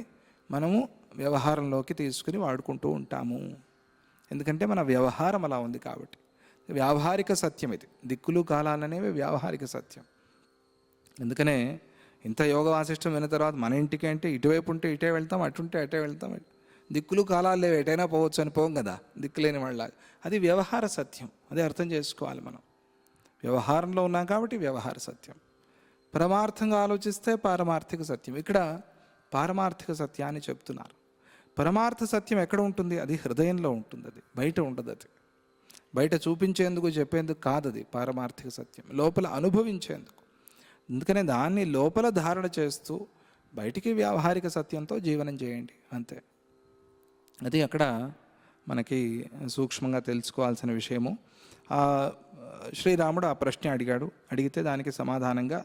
మనము వ్యవహారంలోకి తీసుకుని వాడుకుంటూ ఉంటాము. ఎందుకంటే మన వ్యవహారం అలా ఉంది కాబట్టి. వ్యావహారిక సత్యం ఇది. దిక్కులు కాలాలు అనేవి వ్యావహారిక సత్యం. అందుకనే ఇంత యోగ వాసిష్టం విన్న తర్వాత మన ఇంటికి అంటే ఇటువైపు ఉంటే ఇటే వెళ్తాం, అటుంటే అటే వెళ్తాం. దిక్కులు కాలాలు లేవు, ఎటైనా పోవచ్చు అని పోం కదా దిక్కులేని వాళ్ళ. అది వ్యవహార సత్యం, అది అర్థం చేసుకోవాలి మనం. వ్యవహారంలో ఉన్నాం కాబట్టి వ్యవహార సత్యం. పరమార్థంగా ఆలోచిస్తే పారమార్థిక సత్యం. ఇక్కడ పారమార్థిక సత్యాన్ని చెప్తున్నారు. పరమార్థ సత్యం ఎక్కడ ఉంటుంది? అది హృదయంలో ఉంటుంది, అది బయట ఉండదు. అది బయట చూపించేందుకు చెప్పేందుకు కాదు. అది పారమార్థిక సత్యం లోపల అనుభవించేందుకు. అందుకనే దాన్ని లోపల ధారణ చేస్తూ బయటికి వ్యావహారిక సత్యంతో జీవనం చేయండి, అంతే. అది అక్కడ మనకి సూక్ష్మంగా తెలుసుకోవాల్సిన విషయము. శ్రీరాముడు ఆ ప్రశ్న అడిగాడు. అడిగితే దానికి సమాధానంగా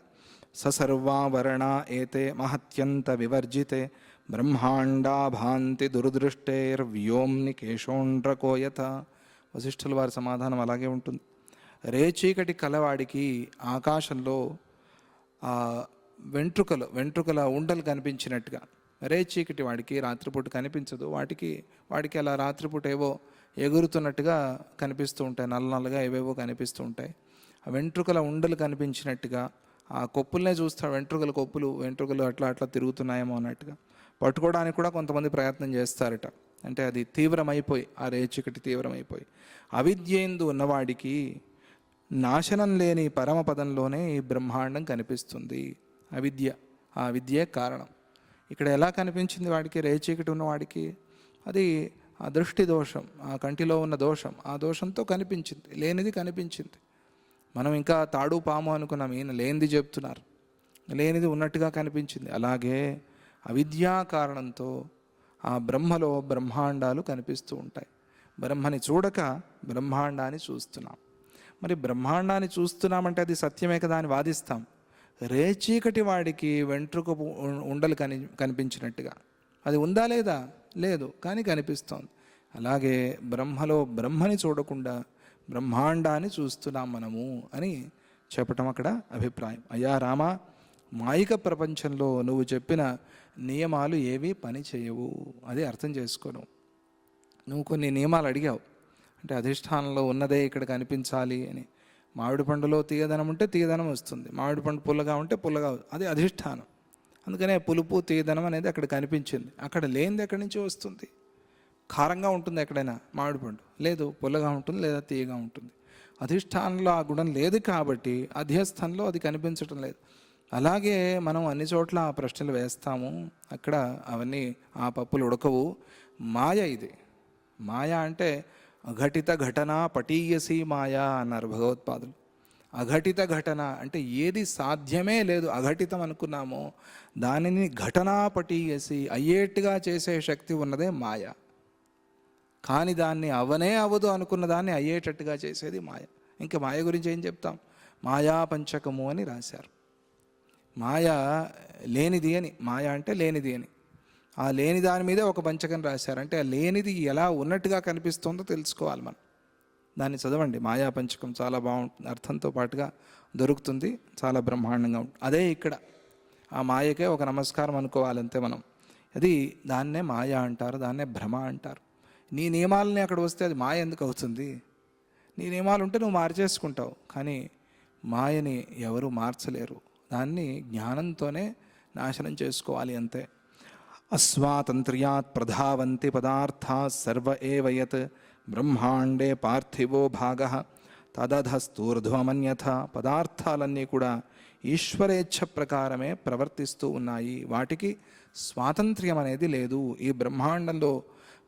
ససర్వావరణ ఏతే మహత్యంత వివర్జితే బ్రహ్మాండా భాంతి దురదృష్టేర్వ్యోమ్ని కేశోండ్రకోయత. వశిష్ఠుల వారి సమాధానం అలాగే ఉంటుంది. రేచీకటి కలవాడికి ఆకాశంలో వెంట్రుకల ఉండలు కనిపించినట్టుగా, రేచీకటి వాడికి రాత్రిపూట కనిపించదు. వాడికి అలా రాత్రిపూట ఏవో ఎగురుతున్నట్టుగా కనిపిస్తూ ఉంటాయి, నల్లగా ఏవేవో కనిపిస్తూ ఉంటాయి. ఆ వెంట్రుకల ఉండలు కనిపించినట్టుగా ఆ కొప్పులనే చూస్తాడు. వెంట్రుకలు అట్లా తిరుగుతున్నాయేమో అన్నట్టుగా. పట్టుకోవడానికి కూడా కొంతమంది ప్రయత్నం చేస్తారట. అంటే అది తీవ్రమైపోయి, ఆ రేచీకటి తీవ్రమైపోయి. అవిద్యేందు ఉన్నవాడికి నాశనం లేని పరమపదంలోనే ఈ బ్రహ్మాండం కనిపిస్తుంది. అవిద్య, ఆ విద్యే కారణం. ఇక్కడ ఎలా కనిపించింది వాడికి, రేచీకటి ఉన్నవాడికి? అది ఆ దృష్టి దోషం, ఆ కంటిలో ఉన్న దోషం, ఆ దోషంతో కనిపించింది, లేనిది కనిపించింది. మనం ఇంకా తాడు పాము అనుకున్నాం, ఈయన లేనిది చెప్తున్నారు, లేనిది ఉన్నట్టుగా కనిపించింది. అలాగే అవిద్యా కారణంతో ఆ బ్రహ్మలో బ్రహ్మాండాలు కనిపిస్తూ ఉంటాయి. బ్రహ్మని చూడక బ్రహ్మాండాన్ని చూస్తున్నాం. మరి బ్రహ్మాండాన్ని చూస్తున్నామంటే అది సత్యమే కదా అని వాదిస్తాం. రేచీకటి వాడికి వెంట్రుక ఉండలు కనిపించినట్టుగా అది ఉందా లేదా? లేదు, కానీ కనిపిస్తోంది. అలాగే బ్రహ్మలో బ్రహ్మని చూడకుండా బ్రహ్మాండాన్ని చూస్తున్నాం మనము అని చెప్పటం అక్కడ అభిప్రాయం. అయ్యా రామ, మాయిక ప్రపంచంలో నువ్వు చెప్పిన నియమాలు ఏవి పని చేయవు, అది అర్థం చేసుకోను. నువ్వు కొన్ని నియమాలు అడిగావు, అంటే అధిష్టానంలో ఉన్నదే ఇక్కడ కనిపించాలి అని. మామిడి పండులో తీయదనం ఉంటే తీయదనం వస్తుంది, మామిడి పండు పుల్లగా ఉంటే పుల్లగా, అది అధిష్టానం. అందుకనే పులుపు తీయదనం అనేది అక్కడ కనిపించింది. అక్కడ లేనిది ఎక్కడి నుంచి వస్తుంది? కారంగా ఉంటుంది ఎక్కడైనా మామిడి పండు, లేదు పుల్లగా ఉంటుంది లేదా తీయగా ఉంటుంది. అధిష్టానంలో ఆ గుణం లేదు కాబట్టి అధ్యస్థంలో అది కనిపించటం లేదు. అలాగే మనం అన్ని చోట్ల ఆ ప్రశ్నలు వేస్తాము, అక్కడ అవన్నీ ఆ పప్పులు ఉడకవు. మాయ ఇది. మాయ అంటే అఘటిత ఘటన పటీయసి మాయా అన్నారు భగవత్పాదులు. అఘటిత ఘటన అంటే ఏది సాధ్యమే లేదు, అఘటితం అనుకున్నామో దానిని ఘటనా పటీయసి అయ్యేట్టుగా చేసే శక్తి ఉన్నదే మాయ. కానీ దాన్ని అవనే అవదు అనుకున్న దాన్ని అయ్యేటట్టుగా చేసేది మాయ. ఇంకా మాయ గురించి ఏం చెప్తాం? మాయా పంచకము అని రాశారు. మాయ లేనిది అని, మాయ అంటే లేనిది అని. ఆ లేని దాని మీదే ఒక పంచకం రాశారు. అంటే ఆ లేనిది ఎలా ఉన్నట్టుగా కనిపిస్తుందో తెలుసుకోవాలి మనం. దాన్ని చదవండి, మాయా పంచకం చాలా బాగుంటుంది, అర్థంతో పాటుగా దొరుకుతుంది, చాలా బ్రహ్మాండంగా ఉంటుంది. అదే ఇక్కడ ఆ మాయకే ఒక నమస్కారం అనుకోవాలంతే మనం. అది దాన్నే మాయ అంటారు, దాన్నే భ్రమ అంటారు. నీ నియమాలని అక్కడ వస్తే అది మాయ ఎందుకు అవుతుంది? నీ నియమాలు ఉంటే నువ్వు మార్చేసుకుంటావు, కానీ మాయని ఎవరు మార్చలేరు. దాన్ని జ్ఞానంతోనే నాశనం చేసుకోవాలి అంతే. అస్వాతంత్ర్యాత్ ప్రధావంతి పదార్థా సర్వ ఏవ యత్ బ్రహ్మాండే పార్థివో భాగ తదధస్తూర్ధ్వమన్యథ. పదార్థాలన్నీ కూడా ఈశ్వరేచ్ఛ ప్రకారమే ప్రవర్తిస్తూ ఉన్నాయి, వాటికి స్వాతంత్ర్యం అనేది లేదు. ఈ బ్రహ్మాండంలో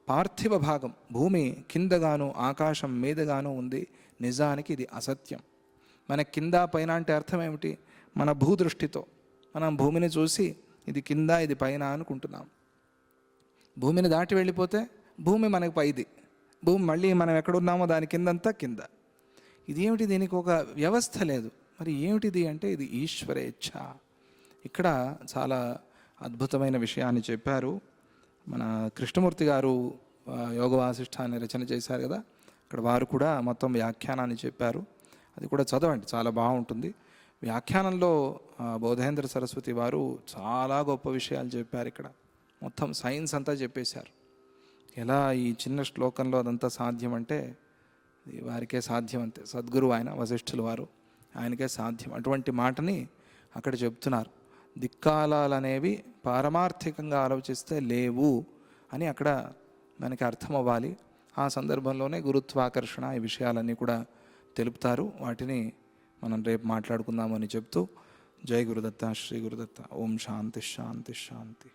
పార్థివ భాగం, భూమి కిందగాను ఆకాశం మీదగాను ఉంది. నిజానికి ఇది అసత్యం. మన కింద పైన అంటే అర్థం ఏమిటి? మన భూదృష్టితో మనం భూమిని చూసి ఇది కింద ఇది పైన అనుకుంటున్నాం. భూమిని దాటి వెళ్ళిపోతే భూమి మనకు పైది, భూమి మళ్ళీ మనం ఎక్కడున్నామో దాని కిందంతా కింద. ఇదేమిటి? దీనికి ఒక వ్యవస్థ లేదు. మరి ఏమిటిది అంటే ఇది ఈశ్వరేచ్ఛ. ఇక్కడ చాలా అద్భుతమైన విషయాన్ని చెప్పారు. మన కృష్ణమూర్తి గారు యోగ వాసిష్ఠాన్ని రచన చేశారు కదా, అక్కడ వారు కూడా మొత్తం వ్యాఖ్యానాన్ని చెప్పారు. అది కూడా చదవండి, చాలా బాగుంటుంది. వ్యాఖ్యానంలో బోధేంద్ర సరస్వతి వారు చాలా గొప్ప విషయాలు చెప్పారు. ఇక్కడ మొత్తం సైన్స్ అంతా చెప్పేశారు. ఎలా ఈ చిన్న శ్లోకంలో అదంతా సాధ్యం అంటే వారికే సాధ్యం అంతే. సద్గురు ఆయన వశిష్ఠులు వారు, ఆయనకే సాధ్యం. అటువంటి మాటని అక్కడ చెప్తున్నారు. దిక్కాలాలు అనేవి పారమార్థికంగా ఆలోచిస్తే లేవు అని అక్కడ మనకి అర్థం అవ్వాలి. ఆ సందర్భంలోనే గురుత్వాకర్షణ ఈ విషయాలన్నీ కూడా తెలుపుతారు. వాటిని మనం రేపు మాట్లాడుకుందామని చెప్తూ, జై గురుదత్త, శ్రీ గురుదత్త. ఓం శాంతి శాంతి శాంతి.